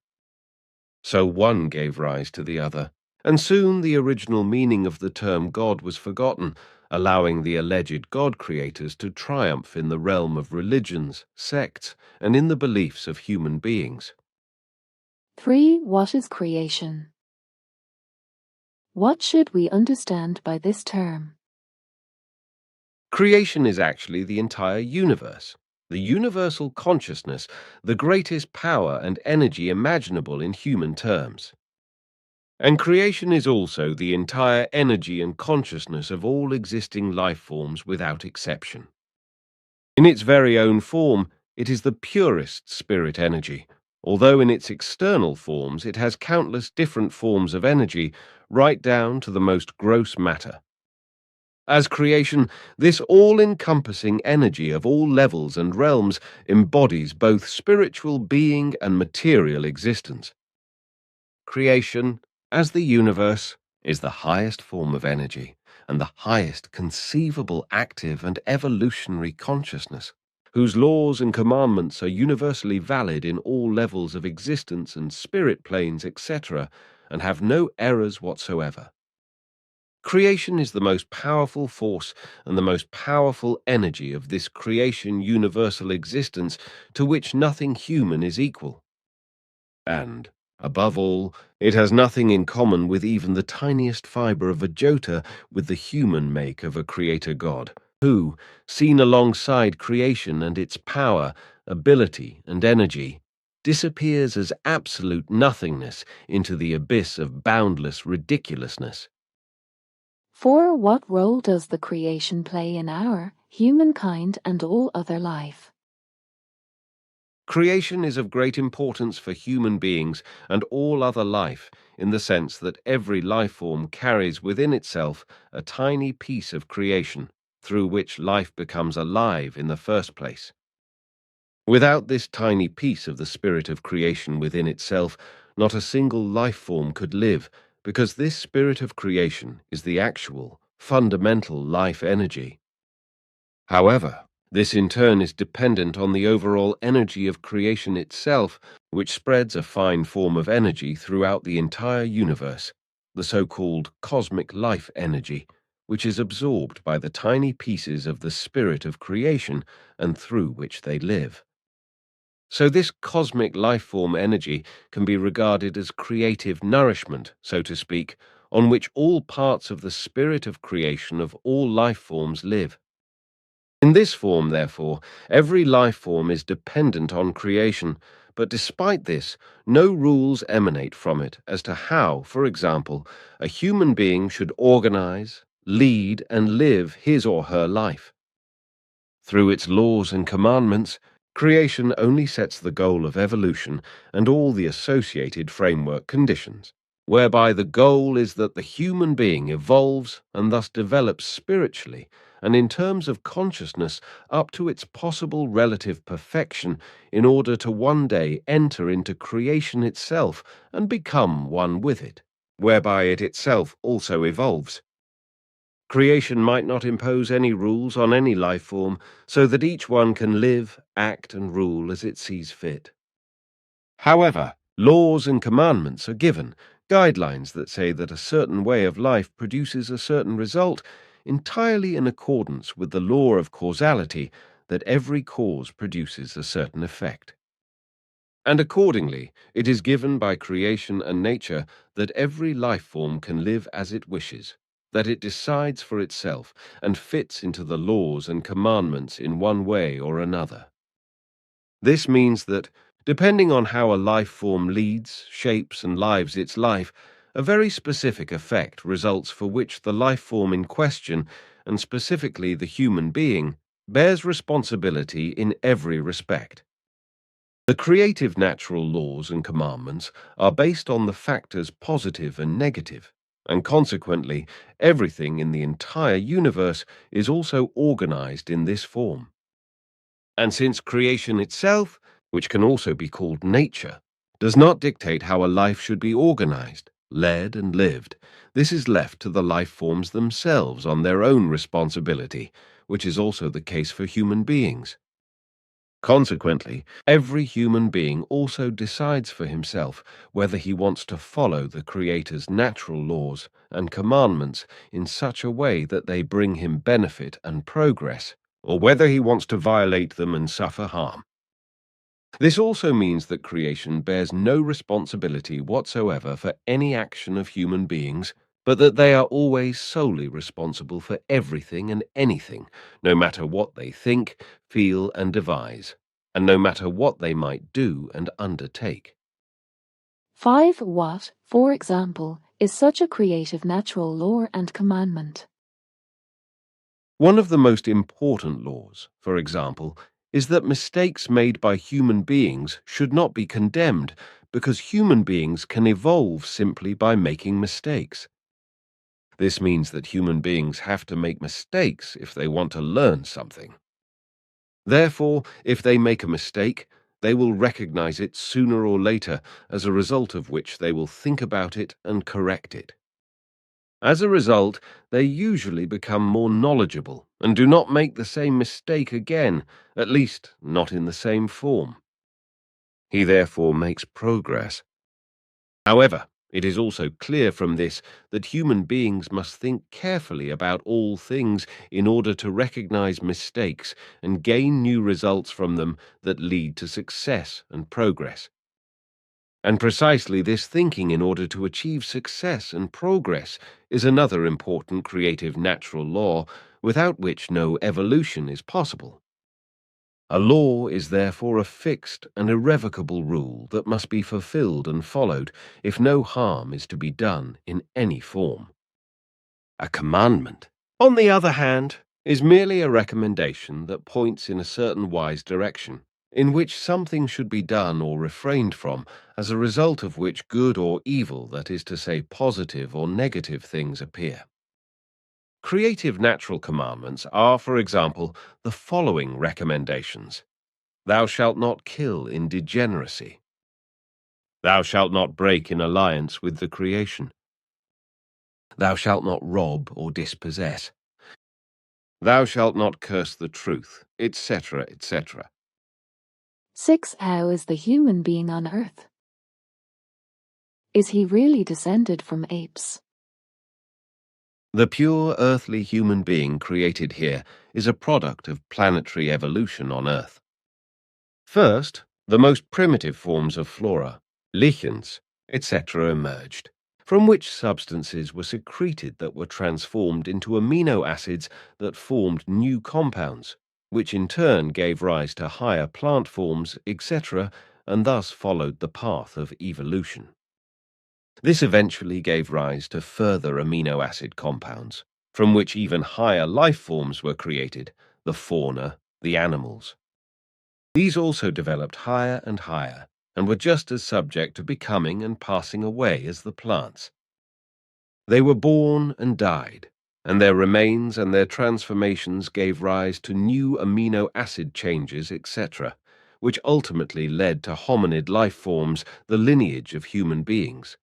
So one gave rise to the other, and soon the original meaning of the term God was forgotten, allowing the alleged God-creators to triumph in the realm of religions, sects, and in the beliefs of human beings. 3. What is creation? What should we understand by this term? Creation is actually the entire universe. the universal consciousness, the greatest power and energy imaginable in human terms. And creation is also the entire energy and consciousness of all existing life forms without exception. In its very own form, it is the purest spirit energy, although in its external forms it has countless different forms of energy, right down to the most gross matter. As creation, this all-encompassing energy of all levels and realms embodies both spiritual being and material existence. Creation, as the universe, is the highest form of energy and the highest conceivable active and evolutionary consciousness, whose laws and commandments are universally valid in all levels of existence and spirit planes, etc., and have no errors whatsoever. Creation is the most powerful force and the most powerful energy of this creation universal existence to which nothing human is equal. And, above all, it has nothing in common with even the tiniest fibre of a jota with the human make of a creator God, who, seen alongside creation and its power, ability, and energy, disappears as absolute nothingness into the abyss of boundless ridiculousness. 4. What role does the creation play in our, humankind, and all other life? Creation is of great importance for human beings and all other life, in the sense that every life form carries within itself a tiny piece of creation, through which life becomes alive in the first place. Without this tiny piece of the spirit of creation within itself, not a single life form could live, because this spirit of creation is the actual, fundamental life energy. However, this in turn is dependent on the overall energy of creation itself, which spreads a fine form of energy throughout the entire universe, the so-called cosmic life energy, which is absorbed by the tiny pieces of the spirit of creation and through which they live. So this cosmic life form energy can be regarded as creative nourishment, so to speak, on which all parts of the spirit of creation of all life forms live. In this form, therefore, every life form is dependent on creation, but despite this, no rules emanate from it as to how, for example, a human being should organize, lead, and live his or her life. Through its laws and commandments, creation only sets the goal of evolution and all the associated framework conditions, whereby the goal is that the human being evolves and thus develops spiritually and in terms of consciousness up to its possible relative perfection in order to one day enter into creation itself and become one with it, whereby it itself also evolves. Creation might not impose any rules on any life form, so that each one can live, act, and rule as it sees fit. However, laws and commandments are given, guidelines that say that a certain way of life produces a certain result, entirely in accordance with the law of causality, that every cause produces a certain effect. And accordingly, it is given by creation and nature that every life form can live as it wishes, that it decides for itself and fits into the laws and commandments in one way or another. This means that, depending on how a life form leads, shapes, and lives its life, a very specific effect results for which the life form in question, and specifically the human being, bears responsibility in every respect. The creative natural laws and commandments are based on the factors positive and negative, and consequently, everything in the entire universe is also organized in this form. And since creation itself, which can also be called nature, does not dictate how a life should be organized, led, and lived, this is left to the life forms themselves on their own responsibility, which is also the case for human beings. Consequently, every human being also decides for himself whether he wants to follow the Creator's natural laws and commandments in such a way that they bring him benefit and progress, or whether he wants to violate them and suffer harm. This also means that creation bears no responsibility whatsoever for any action of human beings, but that they are always solely responsible for everything and anything, no matter what they think, feel, and devise, and no matter what they might do and undertake. 5. What, for example, is such a creative natural law and commandment? One of the most important laws, for example, is that mistakes made by human beings should not be condemned, because human beings can evolve simply by making mistakes. This means that human beings have to make mistakes if they want to learn something. Therefore, if they make a mistake, they will recognize it sooner or later, as a result of which they will think about it and correct it. As a result, they usually become more knowledgeable and do not make the same mistake again, at least not in the same form. He therefore makes progress. However, it is also clear from this that human beings must think carefully about all things in order to recognize mistakes and gain new results from them that lead to success and progress. And precisely this thinking in order to achieve success and progress is another important creative natural law, without which no evolution is possible. A law is therefore a fixed and irrevocable rule that must be fulfilled and followed if no harm is to be done in any form. A commandment, on the other hand, is merely a recommendation that points in a certain wise direction, in which something should be done or refrained from, as a result of which good or evil, that is to say positive or negative things, appear. Creative natural commandments are, for example, the following recommendations. Thou shalt not kill in degeneracy. Thou shalt not break in alliance with the creation. Thou shalt not rob or dispossess. Thou shalt not curse the truth, etc., etc. 6. How is the human being on Earth? Is he really descended from apes? The pure earthly human being created here is a product of planetary evolution on Earth. First, the most primitive forms of flora, lichens, etc. emerged, from which substances were secreted that were transformed into amino acids that formed new compounds, which in turn gave rise to higher plant forms, etc., and thus followed the path of evolution. This eventually gave rise to further amino acid compounds, from which even higher life forms were created, the fauna, the animals. These also developed higher and higher, and were just as subject to becoming and passing away as the plants. They were born and died, and their remains and their transformations gave rise to new amino acid changes, etc., which ultimately led to hominid life forms, the lineage of human beings.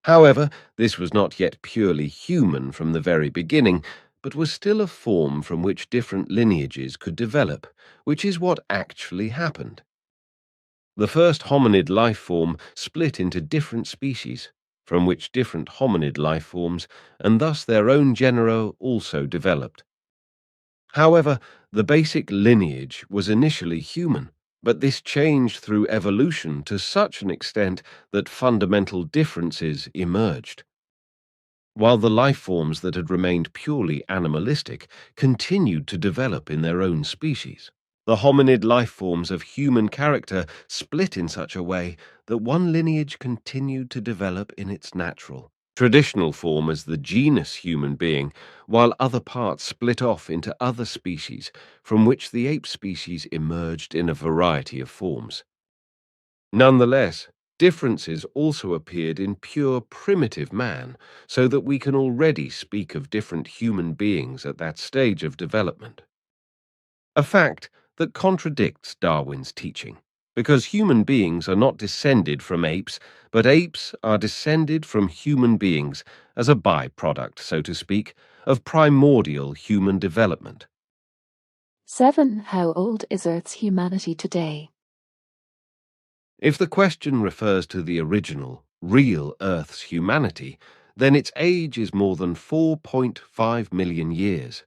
However, this was not yet purely human from the very beginning, but was still a form from which different lineages could develop, which is what actually happened. The first hominid life form split into different species, from which different hominid life forms, and thus their own genera, also developed. However, the basic lineage was initially human, but this changed through evolution to such an extent that fundamental differences emerged. While the life forms that had remained purely animalistic continued to develop in their own species, the hominid life forms of human character split in such a way that one lineage continued to develop in its natural, traditional form as the genus human being, while other parts split off into other species, from which the ape species emerged in a variety of forms. Nonetheless, differences also appeared in pure primitive man, so that we can already speak of different human beings at that stage of development. A fact that contradicts Darwin's teaching, because human beings are not descended from apes, but apes are descended from human beings as a byproduct, so to speak, of primordial human development. 7. How old is Earth's humanity today? If the question refers to the original, real Earth's humanity, then its age is more than 4.5 million years.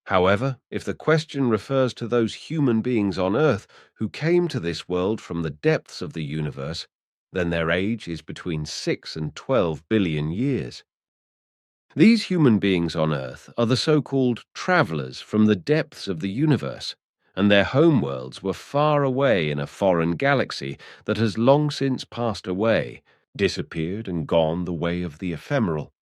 However, if the question refers to those human beings on Earth who came to this world from the depths of the universe, then their age is between 6 and 12 billion years. These human beings on Earth are the so-called travelers from the depths of the universe, and their homeworlds were far away in a foreign galaxy that has long since passed away, disappeared and gone the way of the ephemeral.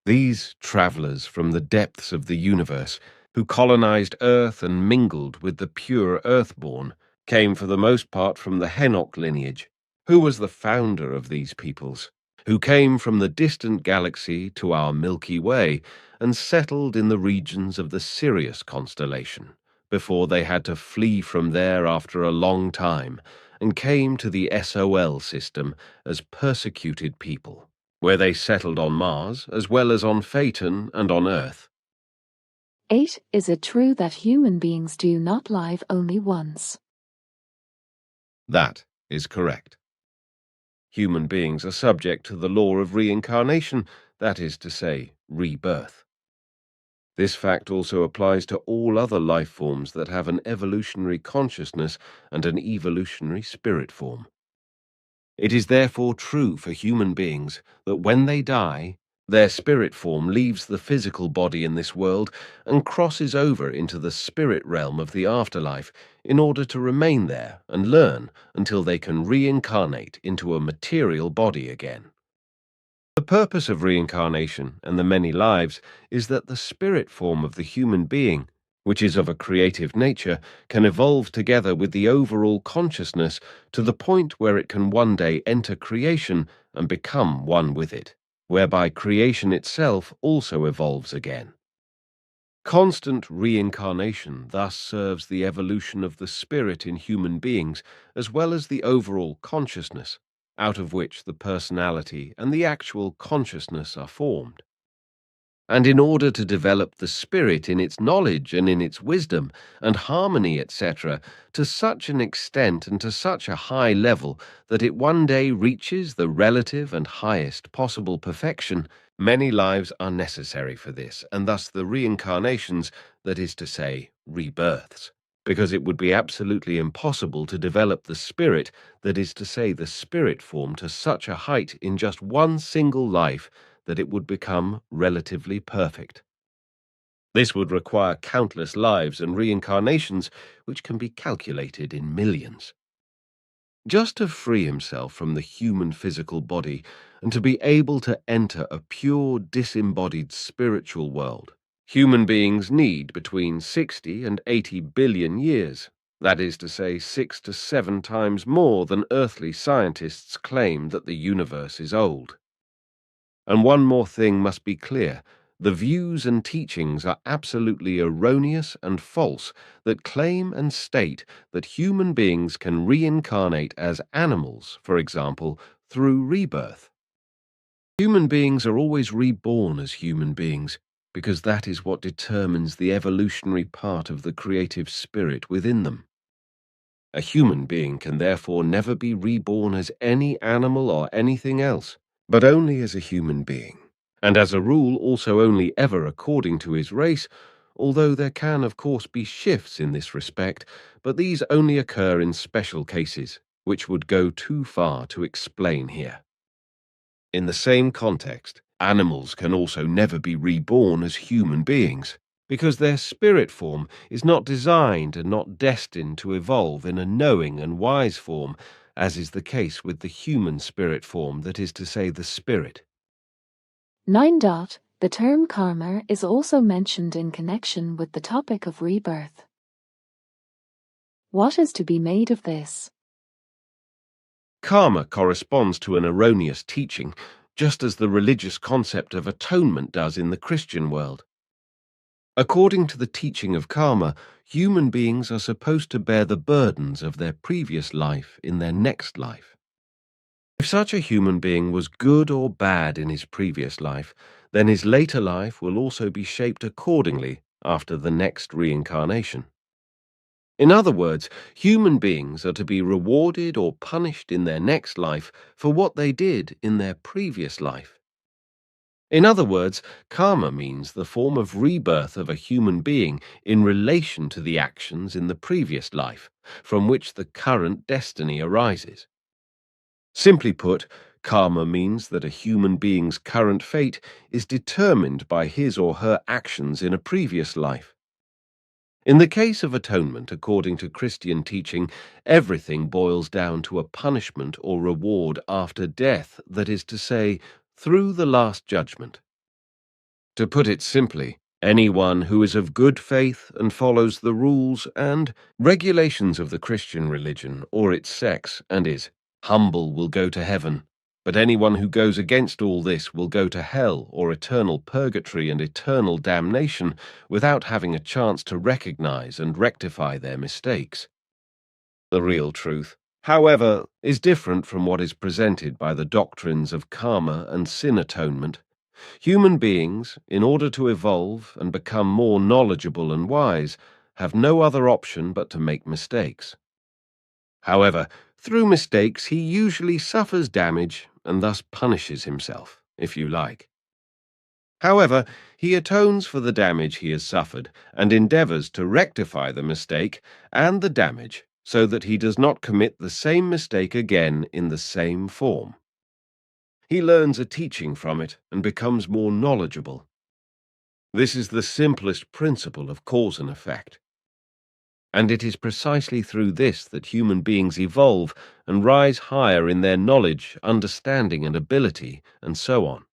These travelers from the depths of the universe, who colonized Earth and mingled with the pure Earthborn, came for the most part from the Henok lineage, who was the founder of these peoples, who came from the distant galaxy to our Milky Way and settled in the regions of the Sirius constellation, before they had to flee from there after a long time and came to the SOL system as persecuted people, where they settled on Mars as well as on Phaeton and on Earth. 8. Is it true that human beings do not live only once? That is correct. Human beings are subject to the law of reincarnation, that is to say, rebirth. This fact also applies to all other life forms that have an evolutionary consciousness and an evolutionary spirit form. It is therefore true for human beings that when they die, their spirit form leaves the physical body in this world and crosses over into the spirit realm of the afterlife in order to remain there and learn until they can reincarnate into a material body again. The purpose of reincarnation and the many lives is that the spirit form of the human being, which is of a creative nature, can evolve together with the overall consciousness to the point where it can one day enter creation and become one with it, whereby creation itself also evolves again. Constant reincarnation thus serves the evolution of the spirit in human beings as well as the overall consciousness, out of which the personality and the actual consciousness are formed. And in order to develop the spirit in its knowledge and in its wisdom and harmony, etc., to such an extent and to such a high level that it one day reaches the relative and highest possible perfection, many lives are necessary for this, and thus the reincarnations, that is to say, rebirths, because it would be absolutely impossible to develop the spirit, that is to say, the spirit form, to such a height in just one single life that it would become relatively perfect. This would require countless lives and reincarnations, which can be calculated in millions. Just to free himself from the human physical body and to be able to enter a pure disembodied spiritual world, human beings need between 60 and 80 billion years, that is to say 6 to 7 times more than earthly scientists claim that the universe is old. And one more thing must be clear. The views and teachings are absolutely erroneous and false that claim and state that human beings can reincarnate as animals, for example, through rebirth. Human beings are always reborn as human beings, because that is what determines the evolutionary part of the creative spirit within them. A human being can therefore never be reborn as any animal or anything else, but only as a human being, and as a rule also only ever according to his race, although there can of course be shifts in this respect, but these only occur in special cases, which would go too far to explain here. In the same context, animals can also never be reborn as human beings, because their spirit form is not designed and not destined to evolve in a knowing and wise form, as is the case with the human spirit form, that is to say, the spirit. 9. The term karma is also mentioned in connection with the topic of rebirth. What is to be made of this? Karma corresponds to an erroneous teaching, just as the religious concept of atonement does in the Christian world. According to the teaching of karma, human beings are supposed to bear the burdens of their previous life in their next life. If such a human being was good or bad in his previous life, then his later life will also be shaped accordingly after the next reincarnation. In other words, human beings are to be rewarded or punished in their next life for what they did in their previous life. In other words, karma means the form of rebirth of a human being in relation to the actions in the previous life, from which the current destiny arises. Simply put, karma means that a human being's current fate is determined by his or her actions in a previous life. In the case of atonement, according to Christian teaching, everything boils down to a punishment or reward after death, that is to say, through the Last Judgment. To put it simply, anyone who is of good faith and follows the rules and regulations of the Christian religion or its sects and is humble will go to heaven, but anyone who goes against all this will go to hell or eternal purgatory and eternal damnation without having a chance to recognize and rectify their mistakes. The real truth, however, is different from what is presented by the doctrines of karma and sin atonement. Human beings, in order to evolve and become more knowledgeable and wise, have no other option but to make mistakes. However, through mistakes he usually suffers damage and thus punishes himself, if you like. However, he atones for the damage he has suffered and endeavors to rectify the mistake and the damage so that he does not commit the same mistake again in the same form. He learns a teaching from it and becomes more knowledgeable. This is the simplest principle of cause and effect. And it is precisely through this that human beings evolve and rise higher in their knowledge, understanding, and ability, and so on.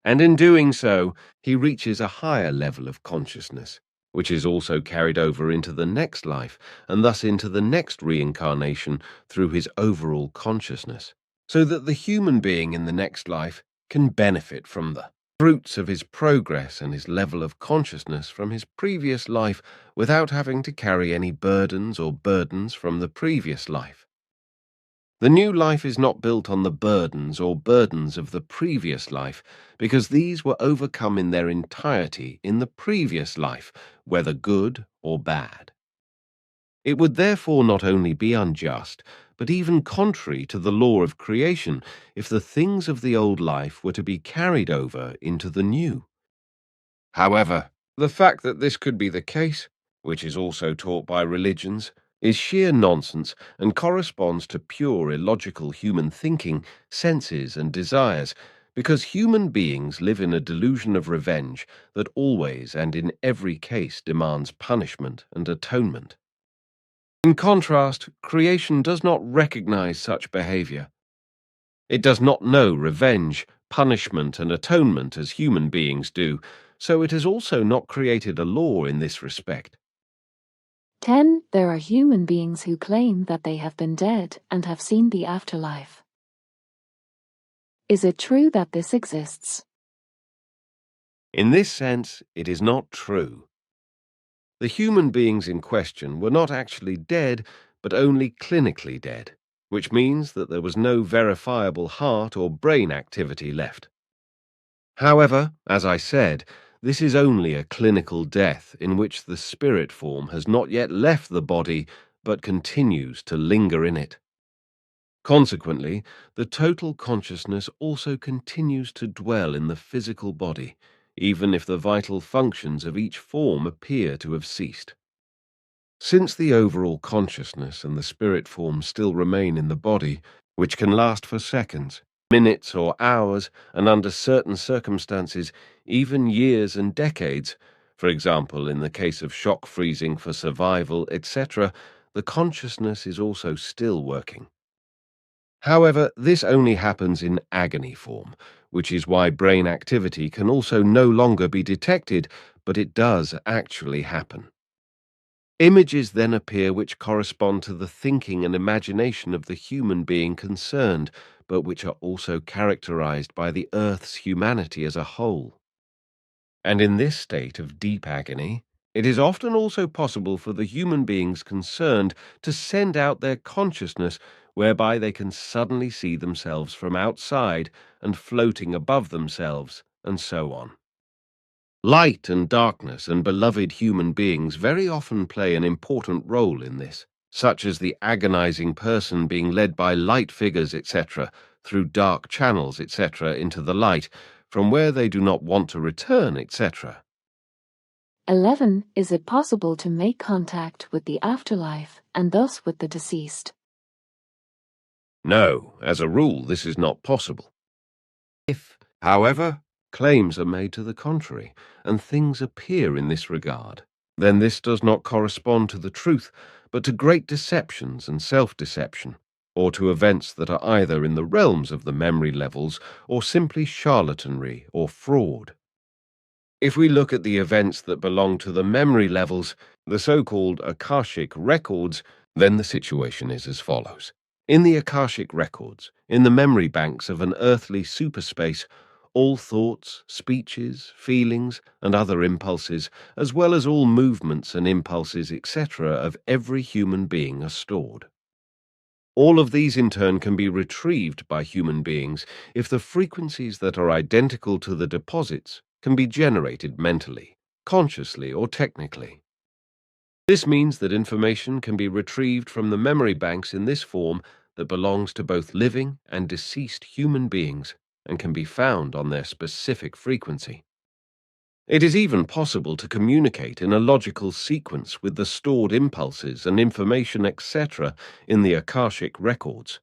And in doing so, he reaches a higher level of consciousness, which is also carried over into the next life, and thus into the next reincarnation through his overall consciousness, so that the human being in the next life can benefit from the fruits of his progress and his level of consciousness from his previous life without having to carry any burdens from the previous life. The new life is not built on the burdens of the previous life, because these were overcome in their entirety in the previous life, whether good or bad. It would therefore not only be unjust, but even contrary to the law of creation, if the things of the old life were to be carried over into the new. However, the fact that this could be the case, which is also taught by religions, is sheer nonsense and corresponds to pure illogical human thinking, senses, and desires, because human beings live in a delusion of revenge that always and in every case demands punishment and atonement. In contrast, creation does not recognize such behavior. It does not know revenge, punishment, and atonement as human beings do, so it has also not created a law in this respect. 10. There are human beings who claim that they have been dead and have seen the afterlife. Is it true that this exists? In this sense, it is not true. The human beings in question were not actually dead, but only clinically dead, which means that there was no verifiable heart or brain activity left. However, as I said, this is only a clinical death in which the spirit form has not yet left the body, but continues to linger in it. Consequently, the total consciousness also continues to dwell in the physical body, even if the vital functions of each form appear to have ceased. Since the overall consciousness and the spirit form still remain in the body, which can last for seconds, minutes or hours, and under certain circumstances, even years and decades, for example, in the case of shock freezing for survival, etc., the consciousness is also still working. However, this only happens in agony form, which is why brain activity can also no longer be detected, but it does actually happen. Images then appear which correspond to the thinking and imagination of the human being concerned, but which are also characterized by the Earth's humanity as a whole. And in this state of deep agony, it is often also possible for the human beings concerned to send out their consciousness, whereby they can suddenly see themselves from outside and floating above themselves, and so on. Light and darkness and beloved human beings very often play an important role in this, such as the agonizing person being led by light figures, etc., through dark channels, etc., into the light, from where they do not want to return, etc. 11. Is it possible to make contact with the afterlife and thus with the deceased? No, as a rule, this is not possible. If, however, claims are made to the contrary, and things appear in this regard, then this does not correspond to the truth, but to great deceptions and self-deception, or to events that are either in the realms of the memory levels or simply charlatanry or fraud. If we look at the events that belong to the memory levels, the so-called Akashic records, then the situation is as follows. In the Akashic records, in the memory banks of an earthly superspace, all thoughts, speeches, feelings, and other impulses, as well as all movements and impulses, etc., of every human being are stored. All of these in turn can be retrieved by human beings if the frequencies that are identical to the deposits can be generated mentally, consciously, or technically. This means that information can be retrieved from the memory banks in this form that belongs to both living and deceased human beings and can be found on their specific frequency. It is even possible to communicate in a logical sequence with the stored impulses and information, etc., in the Akashic records.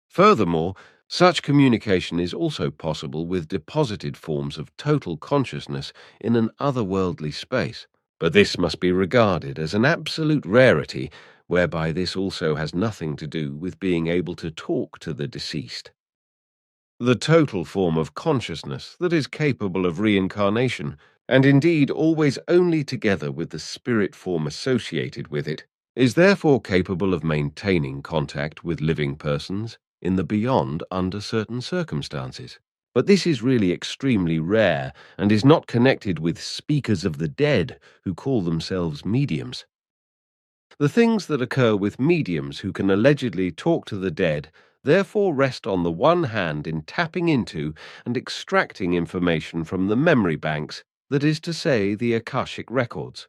Furthermore, such communication is also possible with deposited forms of total consciousness in an otherworldly space, but this must be regarded as an absolute rarity, whereby this also has nothing to do with being able to talk to the deceased. The total form of consciousness that is capable of reincarnation, and indeed always only together with the spirit form associated with it, is therefore capable of maintaining contact with living persons in the beyond under certain circumstances. But this is really extremely rare and is not connected with speakers of the dead who call themselves mediums. The things that occur with mediums who can allegedly talk to the dead therefore rest on the one hand in tapping into and extracting information from the memory banks, that is to say, the Akashic records.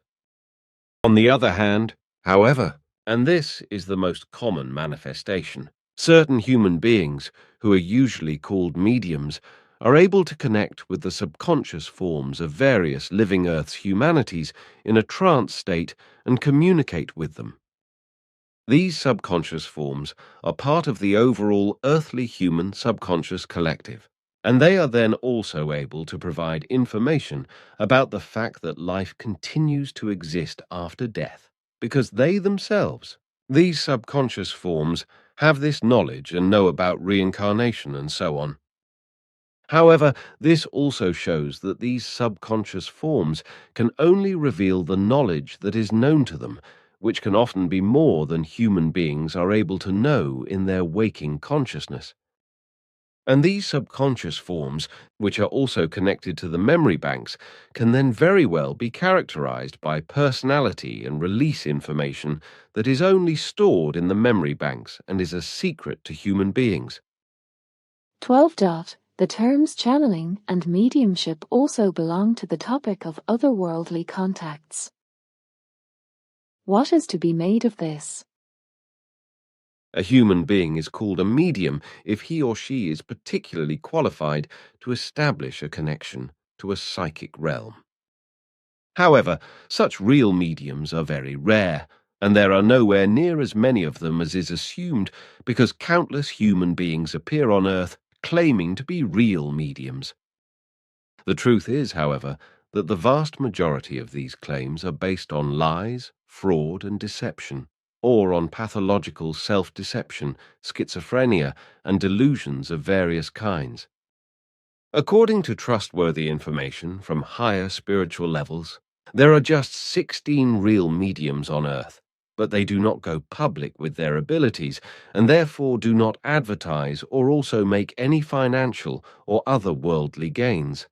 On the other hand, however, and this is the most common manifestation, certain human beings, who are usually called mediums, are able to connect with the subconscious forms of various living Earth's humanities in a trance state and communicate with them. These subconscious forms are part of the overall earthly human subconscious collective, and they are then also able to provide information about the fact that life continues to exist after death, because they themselves, these subconscious forms, have this knowledge and know about reincarnation and so on. However, this also shows that these subconscious forms can only reveal the knowledge that is known to them, which can often be more than human beings are able to know in their waking consciousness. And these subconscious forms, which are also connected to the memory banks, can then very well be characterized by personality and release information that is only stored in the memory banks and is a secret to human beings. 12. The terms channeling and mediumship also belong to the topic of otherworldly contacts. What is to be made of this? A human being is called a medium if he or she is particularly qualified to establish a connection to a psychic realm. However, such real mediums are very rare, and there are nowhere near as many of them as is assumed, because countless human beings appear on Earth claiming to be real mediums. The truth is, however, that the vast majority of these claims are based on lies, fraud, and deception, or on pathological self-deception, schizophrenia, and delusions of various kinds. According to trustworthy information from higher spiritual levels, there are just 16 real mediums on Earth, but they do not go public with their abilities, and therefore do not advertise or also make any financial or other worldly gains.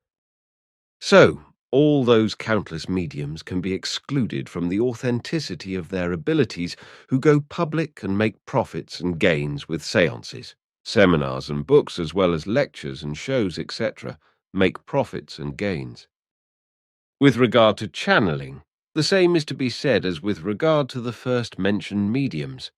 So, all those countless mediums can be excluded from the authenticity of their abilities who go public and make profits and gains with seances, seminars and books, as well as lectures and shows, etc., make profits and gains. With regard to channeling, the same is to be said as with regard to the first mentioned mediums.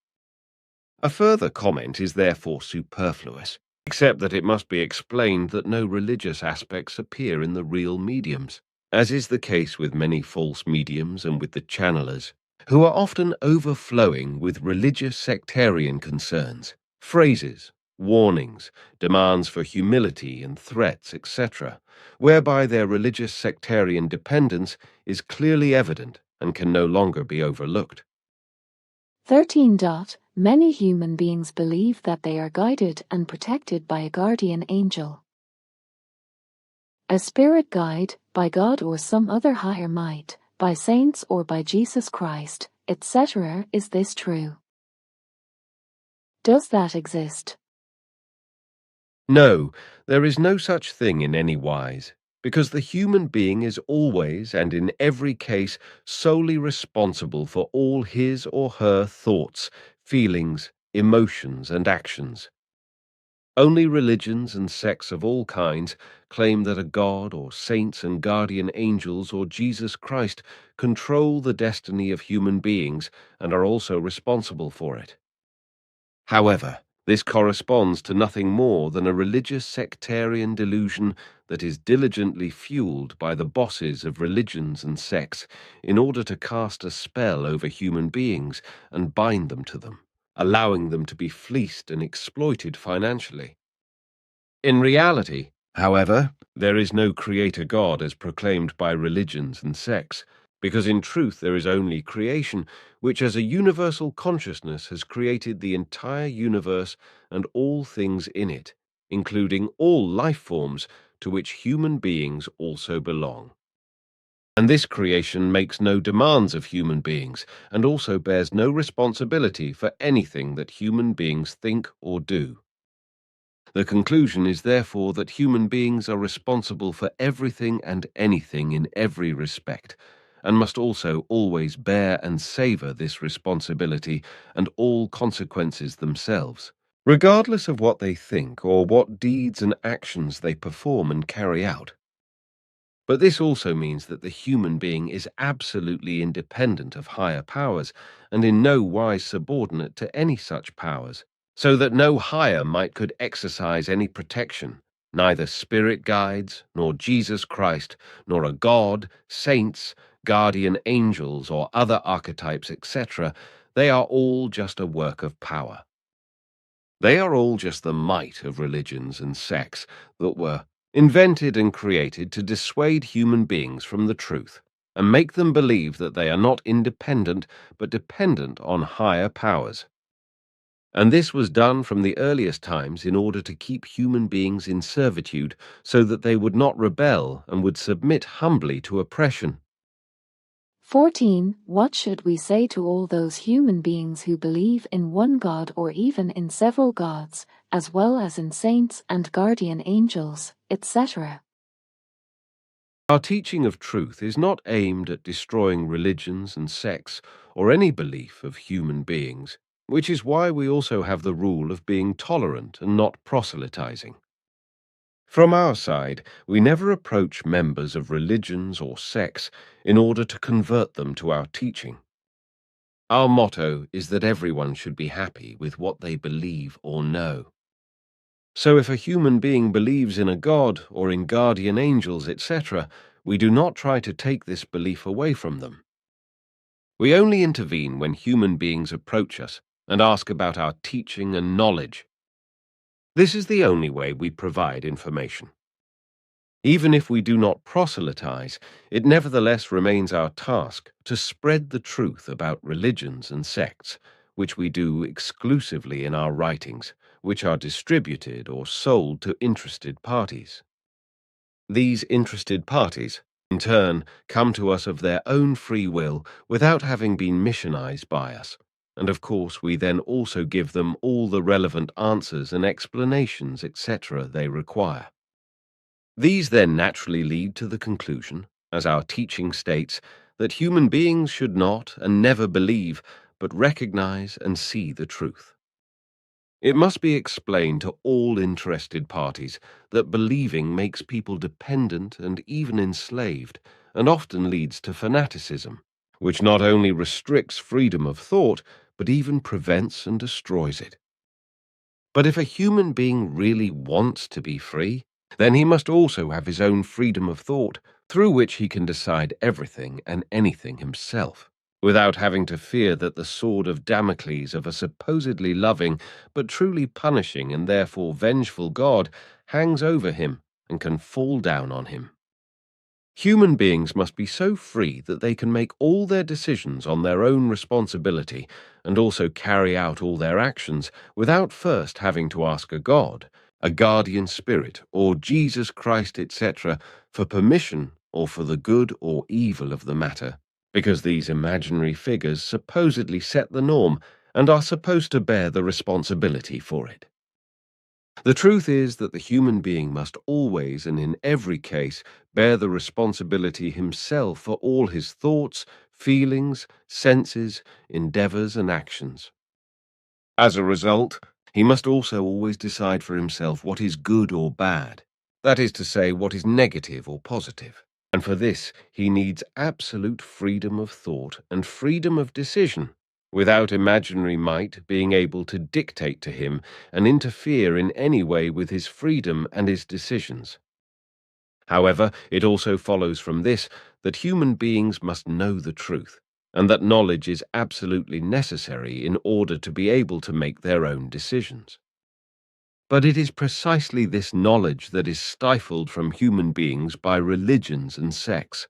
A further comment is therefore superfluous, except that it must be explained that no religious aspects appear in the real mediums, as is the case with many false mediums and with the channelers, who are often overflowing with religious sectarian concerns. phrases, warnings, demands for humility and threats, etc., whereby their religious sectarian dependence is clearly evident and can no longer be overlooked. 13. Many human beings believe that they are guided and protected by a guardian angel, a spirit guide, by God or some other higher might, by saints or by Jesus Christ, etc. Is this true? Does that exist? No, there is no such thing in any wise, because the human being is always and in every case solely responsible for all his or her thoughts, feelings, emotions, and actions. Only religions and sects of all kinds claim that a god or saints and guardian angels or Jesus Christ control the destiny of human beings and are also responsible for it. However, this corresponds to nothing more than a religious sectarian delusion that is diligently fueled by the bosses of religions and sects in order to cast a spell over human beings and bind them to them, allowing them to be fleeced and exploited financially. In reality, however, there is no creator God as proclaimed by religions and sects, because in truth there is only creation, which as a universal consciousness has created the entire universe and all things in it, including all life forms to which human beings also belong. And this creation makes no demands of human beings, and also bears no responsibility for anything that human beings think or do. The conclusion is therefore that human beings are responsible for everything and anything in every respect, and must also always bear and savour this responsibility and all consequences themselves, regardless of what they think or what deeds and actions they perform and carry out. But this also means that the human being is absolutely independent of higher powers and in no wise subordinate to any such powers, so that no higher might could exercise any protection, neither spirit guides, nor Jesus Christ, nor a god, saints, guardian angels, or other archetypes, etc. They are all just a work of power. They are all just the might of religions and sects that were invented and created to dissuade human beings from the truth and make them believe that they are not independent but dependent on higher powers. And this was done from the earliest times in order to keep human beings in servitude so that they would not rebel and would submit humbly to oppression. 14. What should we say to all those human beings who believe in one God or even in several gods, as well as in saints and guardian angels, etc.? Our teaching of truth is not aimed at destroying religions and sects or any belief of human beings, which is why we also have the rule of being tolerant and not proselytizing. From our side, we never approach members of religions or sects in order to convert them to our teaching. Our motto is that everyone should be happy with what they believe or know. So if a human being believes in a god or in guardian angels, etc., we do not try to take this belief away from them. We only intervene when human beings approach us and ask about our teaching and knowledge. This is the only way we provide information. Even if we do not proselytize, it nevertheless remains our task to spread the truth about religions and sects, which we do exclusively in our writings, which are distributed or sold to interested parties. These interested parties, in turn, come to us of their own free will without having been missionized by us. And of course we then also give them all the relevant answers and explanations, etc. they require. These then naturally lead to the conclusion, as our teaching states, that human beings should not and never believe, but recognize and see the truth. It must be explained to all interested parties that believing makes people dependent and even enslaved, and often leads to fanaticism, which not only restricts freedom of thought, but even prevents and destroys it. But if a human being really wants to be free, then he must also have his own freedom of thought, through which he can decide everything and anything himself. without having to fear that the sword of Damocles of a supposedly loving but truly punishing and therefore vengeful God hangs over him and can fall down on him. Human beings must be so free that they can make all their decisions on their own responsibility and also carry out all their actions without first having to ask a God, a guardian spirit, or Jesus Christ, etc., for permission or for the good or evil of the matter, because these imaginary figures supposedly set the norm and are supposed to bear the responsibility for it. The truth is that the human being must always and in every case bear the responsibility himself for all his thoughts, feelings, senses, endeavors, and actions. As a result, he must also always decide for himself what is good or bad, that is to say, what is negative or positive. And for this, he needs absolute freedom of thought and freedom of decision, without imaginary might being able to dictate to him and interfere in any way with his freedom and his decisions. However, it also follows from this that human beings must know the truth, and that knowledge is absolutely necessary in order to be able to make their own decisions. But it is precisely this knowledge that is stifled from human beings by religions and sects.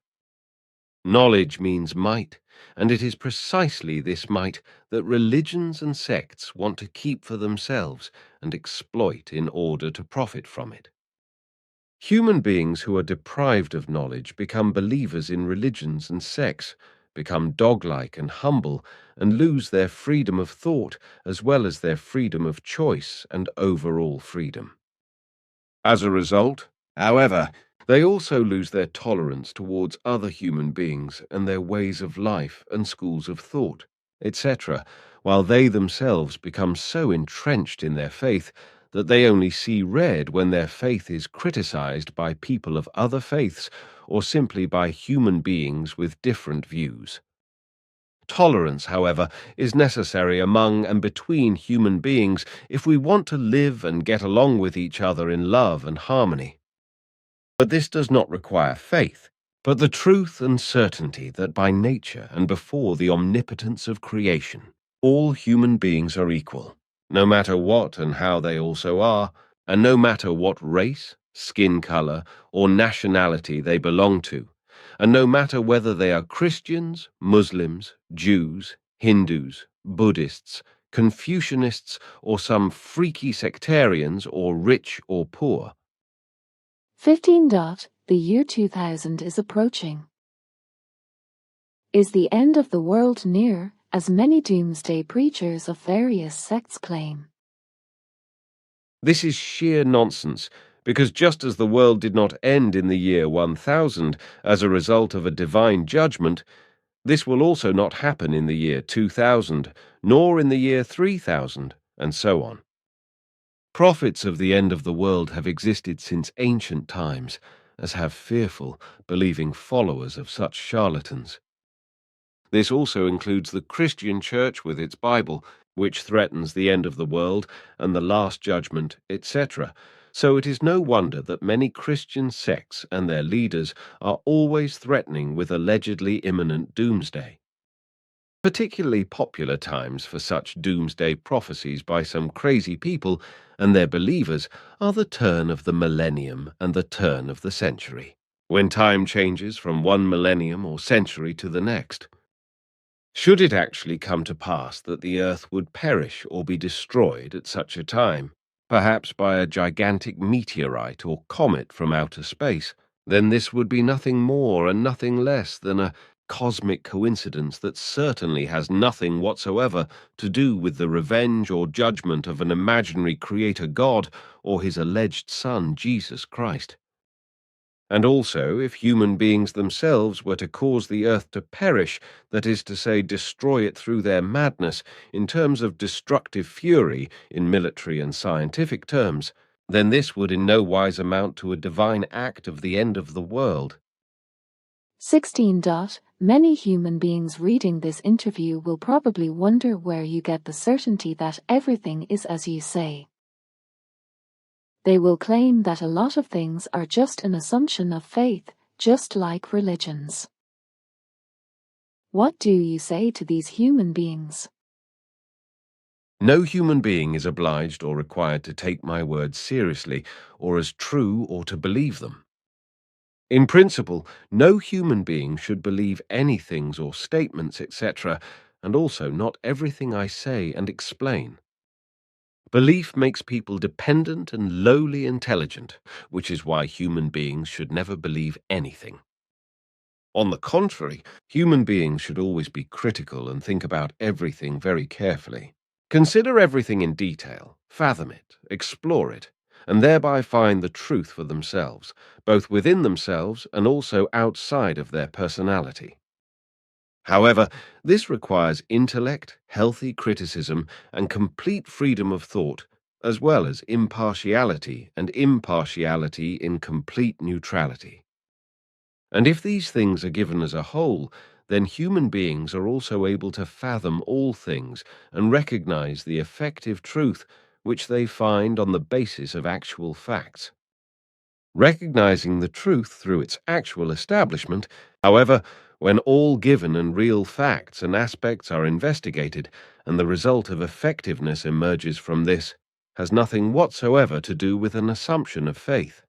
Knowledge means might, and it is precisely this might that religions and sects want to keep for themselves and exploit in order to profit from it. Human beings who are deprived of knowledge become believers in religions and sects, become dog-like and humble, and lose their freedom of thought as well as their freedom of choice and overall freedom. As a result, however, they also lose their tolerance towards other human beings and their ways of life and schools of thought, etc., while they themselves become so entrenched in their faith that they only see red when their faith is criticized by people of other faiths or simply by human beings with different views. Tolerance, however, is necessary among and between human beings if we want to live and get along with each other in love and harmony. But this does not require faith, but the truth and certainty that by nature and before the omnipotence of creation, all human beings are equal, no matter what and how they also are, and no matter what race, skin color, or nationality they belong to, and no matter whether they are Christians, Muslims, Jews, Hindus, Buddhists, Confucianists, or some freaky sectarians, or rich or poor. 15. The year 2000 is approaching. Is the end of the world near, as many doomsday preachers of various sects claim? This is sheer nonsense, because just as the world did not end in the year 1000 as a result of a divine judgment, this will also not happen in the year 2000, nor in the year 3000, and so on. Prophets of the end of the world have existed since ancient times, as have fearful, believing followers of such charlatans. This also includes the Christian Church with its Bible, which threatens the end of the world and the last judgment, etc. So it is no wonder that many Christian sects and their leaders are always threatening with allegedly imminent doomsday. Particularly popular times for such doomsday prophecies by some crazy people and their believers are the turn of the millennium and the turn of the century, when time changes from one millennium or century to the next. Should it actually come to pass that the earth would perish or be destroyed at such a time, perhaps by a gigantic meteorite or comet from outer space, then this would be nothing more and nothing less than a cosmic coincidence that certainly has nothing whatsoever to do with the revenge or judgment of an imaginary creator God or his alleged son Jesus Christ. And also, if human beings themselves were to cause the earth to perish, that is to say, destroy it through their madness, in terms of destructive fury, in military and scientific terms, then this would in no wise amount to a divine act of the end of the world. 16. Many human beings reading this interview will probably wonder where you get the certainty that everything is as you say. They will claim that a lot of things are just an assumption of faith, just like religions. What do you say to these human beings? No human being is obliged or required to take my words seriously or as true or to believe them. In principle, no human being should believe any things or statements, etc., and also not everything I say and explain. Belief makes people dependent and lowly intelligent, which is why human beings should never believe anything. On the contrary, human beings should always be critical and think about everything very carefully. Consider everything in detail, fathom it, explore it, and thereby find the truth for themselves, both within themselves and also outside of their personality. However, this requires intellect, healthy criticism, and complete freedom of thought, as well as impartiality and impartiality in complete neutrality. And if these things are given as a whole, then human beings are also able to fathom all things and recognize the effective truth which they find on the basis of actual facts. Recognizing the truth through its actual establishment, however, when all given and real facts and aspects are investigated and the result of effectiveness emerges from this, has nothing whatsoever to do with an assumption of faith.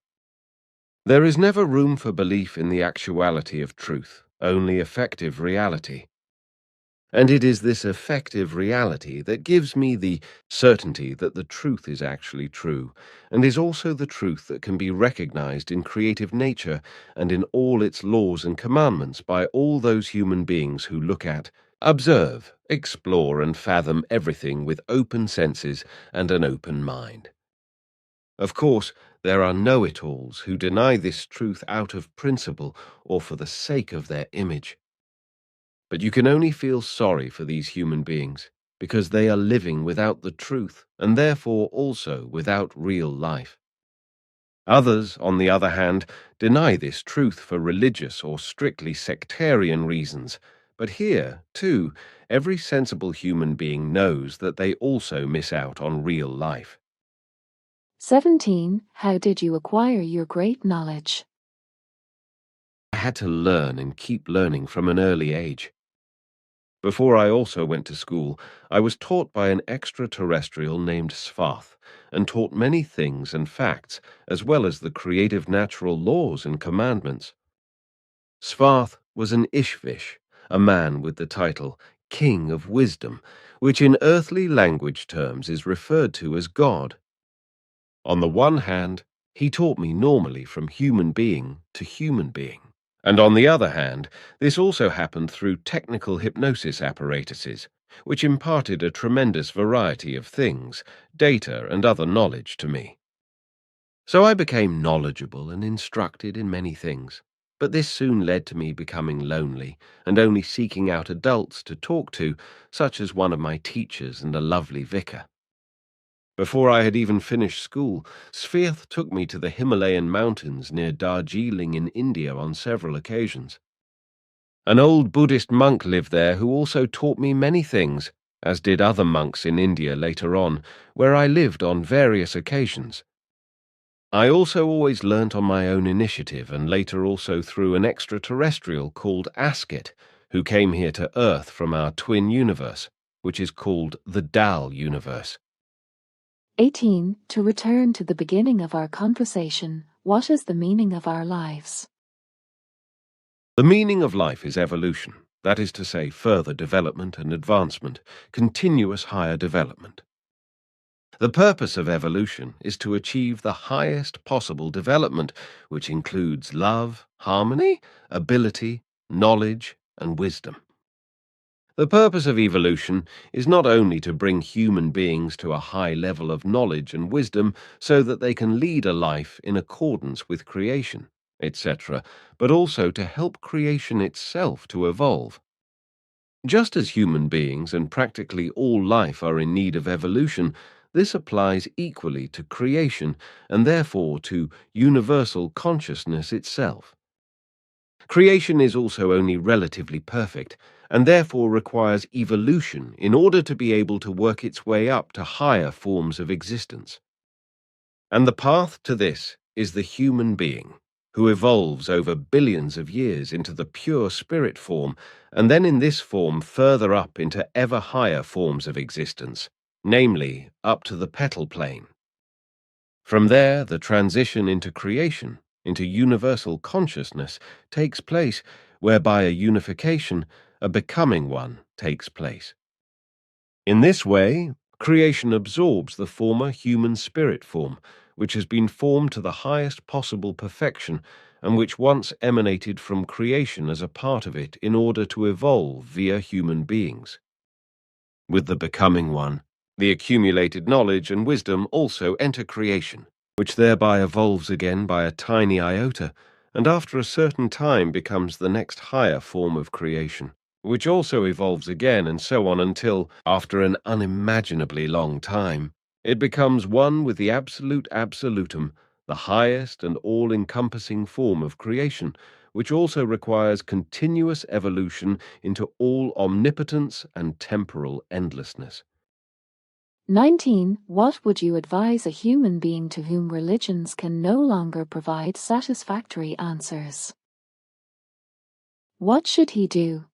There is never room for belief in the actuality of truth, only effective reality. And it is this effective reality that gives me the certainty that the truth is actually true, and is also the truth that can be recognized in creative nature and in all its laws and commandments by all those human beings who look at, observe, explore, and fathom everything with open senses and an open mind. Of course, there are know-it-alls who deny this truth out of principle or for the sake of their image. But you can only feel sorry for these human beings because they are living without the truth and therefore also without real life. Others, on the other hand, deny this truth for religious or strictly sectarian reasons. But here, too, every sensible human being knows that they also miss out on real life. 17. How did you acquire your great knowledge? I had to learn and keep learning from an early age. Before I also went to school, I was taught by an extraterrestrial named Svarth, and taught many things and facts, as well as the creative natural laws and commandments. Svarth was an Ishvish, a man with the title King of Wisdom, which in earthly language terms is referred to as God. On the one hand, he taught me normally from human being to human being. And on the other hand, this also happened through technical hypnosis apparatuses, which imparted a tremendous variety of things, data, and other knowledge to me. So I became knowledgeable and instructed in many things, but this soon led to me becoming lonely and only seeking out adults to talk to, such as one of my teachers and a lovely vicar. Before I had even finished school, Svarth took me to the Himalayan mountains near Darjeeling in India on several occasions. An old Buddhist monk lived there who also taught me many things, as did other monks in India later on, where I lived on various occasions. I also always learnt on my own initiative and later also through an extraterrestrial called Asket, who came here to Earth from our twin universe, which is called the Dal universe. 18. To return to the beginning of our conversation, what is the meaning of our lives? The meaning of life is evolution, that is to say, further development and advancement, continuous higher development. The purpose of evolution is to achieve the highest possible development, which includes love, harmony, ability, knowledge, and wisdom. The purpose of evolution is not only to bring human beings to a high level of knowledge and wisdom so that they can lead a life in accordance with creation, etc., but also to help creation itself to evolve. Just as human beings and practically all life are in need of evolution, this applies equally to creation and therefore to universal consciousness itself. Creation is also only relatively perfect, and therefore requires evolution in order to be able to work its way up to higher forms of existence. And the path to this is the human being, who evolves over billions of years into the pure spirit form, and then in this form further up into ever higher forms of existence, namely up to the petal plane. From there, the transition into creation, into universal consciousness, takes place, whereby a unification, a becoming one, takes place. In this way, creation absorbs the former human spirit form, which has been formed to the highest possible perfection, and which once emanated from creation as a part of it in order to evolve via human beings. With the becoming one, the accumulated knowledge and wisdom also enter creation, which thereby evolves again by a tiny iota, and after a certain time becomes the next higher form of creation, which also evolves again, and so on until, after an unimaginably long time, it becomes one with the absolute absolutum, the highest and all-encompassing form of creation, which also requires continuous evolution into all omnipotence and temporal endlessness. 19. What would you advise a human being to whom religions can no longer provide satisfactory answers? What should he do?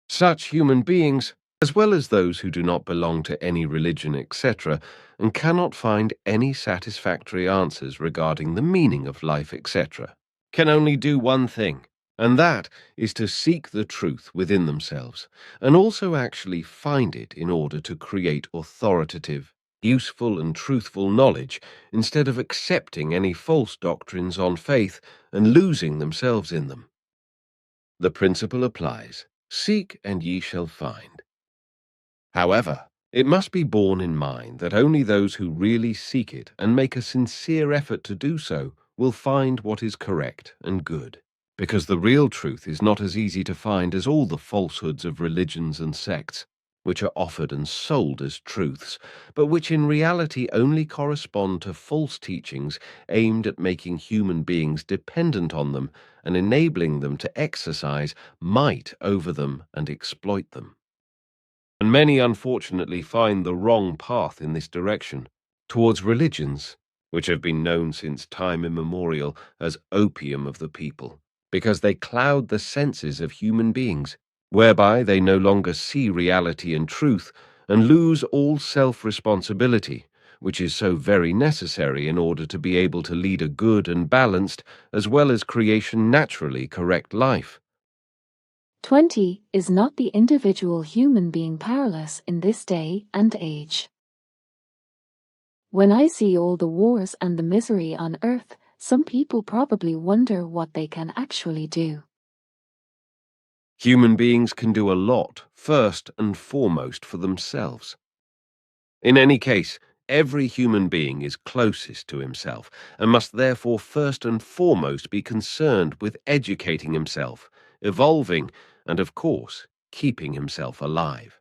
Such human beings, as well as those who do not belong to any religion, etc., and cannot find any satisfactory answers regarding the meaning of life, etc., can only do one thing, and that is to seek the truth within themselves, and also actually find it in order to create authoritative, useful and truthful knowledge, instead of accepting any false doctrines on faith and losing themselves in them. The principle applies: seek and ye shall find. However, it must be borne in mind that only those who really seek it and make a sincere effort to do so will find what is correct and good, because the real truth is not as easy to find as all the falsehoods of religions and sects, which are offered and sold as truths, but which in reality only correspond to false teachings aimed at making human beings dependent on them and enabling them to exercise might over them and exploit them. And many unfortunately find the wrong path in this direction, towards religions, which have been known since time immemorial as opium of the people, because they cloud the senses of human beings, whereby they no longer see reality and truth and lose all self-responsibility, which is so very necessary in order to be able to lead a good and balanced, as well as creation naturally correct life. 20. Is not the individual human being powerless in this day and age? When I see all the wars and the misery on earth, some people probably wonder what they can actually do. Human beings can do a lot, first and foremost, for themselves. In any case, every human being is closest to himself, and must therefore first and foremost be concerned with educating himself, evolving, and of course, keeping himself alive.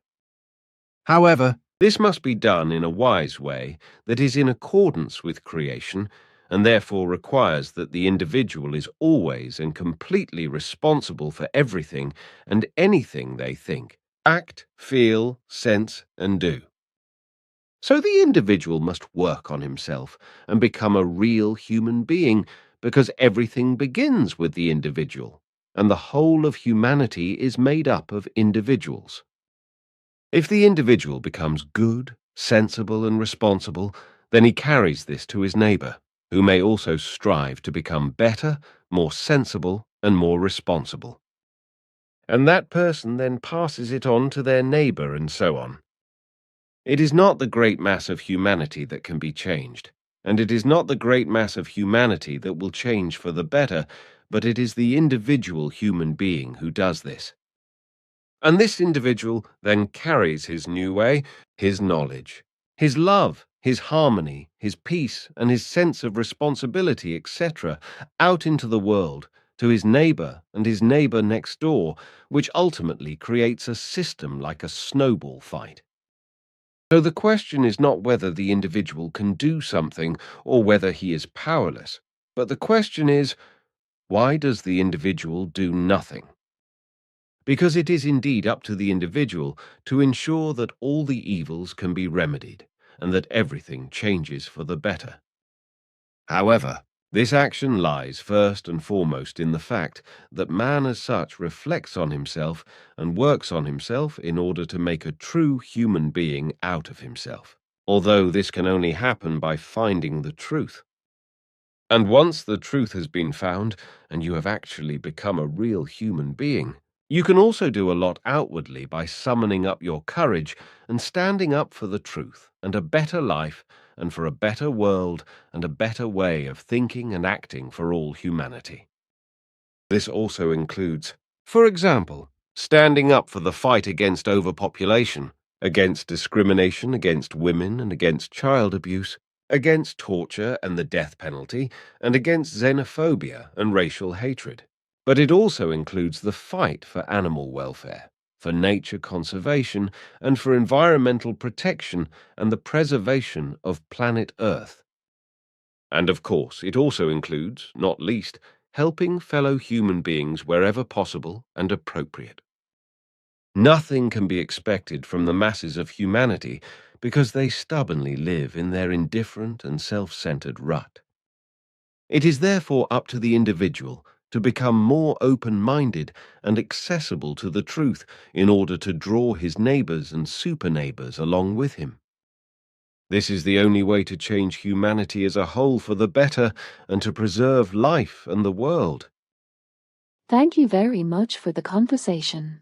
However, this must be done in a wise way that is in accordance with creation, and therefore requires that the individual is always and completely responsible for everything and anything they think, act, feel, sense, and do. So the individual must work on himself and become a real human being, because everything begins with the individual, and the whole of humanity is made up of individuals. If the individual becomes good, sensible, and responsible, then he carries this to his neighbor, who may also strive to become better, more sensible, and more responsible. And that person then passes it on to their neighbor, and so on. It is not the great mass of humanity that can be changed, and it is not the great mass of humanity that will change for the better, but it is the individual human being who does this. And this individual then carries his new way, his knowledge, his love, his harmony, his peace, and his sense of responsibility, etc., out into the world, to his neighbor and his neighbor next door, which ultimately creates a system like a snowball fight. So the question is not whether the individual can do something or whether he is powerless, but the question is, why does the individual do nothing? Because it is indeed up to the individual to ensure that all the evils can be remedied and that everything changes for the better. However, This action lies first and foremost in the fact that man as such reflects on himself and works on himself in order to make a true human being out of himself, although this can only happen by finding the truth. And once the truth has been found, and you have actually become a real human being, you can also do a lot outwardly by summoning up your courage and standing up for the truth and a better life and for a better world and a better way of thinking and acting for all humanity. This also includes, for example, standing up for the fight against overpopulation, against discrimination against women and against child abuse, against torture and the death penalty, and against xenophobia and racial hatred. But it also includes the fight for animal welfare, for nature conservation, and for environmental protection and the preservation of planet Earth. And of course, it also includes, not least, helping fellow human beings wherever possible and appropriate. Nothing can be expected from the masses of humanity because they stubbornly live in their indifferent and self-centered rut. It is therefore up to the individual to become more open-minded and accessible to the truth in order to draw his neighbors and super-neighbors along with him. This is the only way to change humanity as a whole for the better and to preserve life and the world. Thank you very much for the conversation.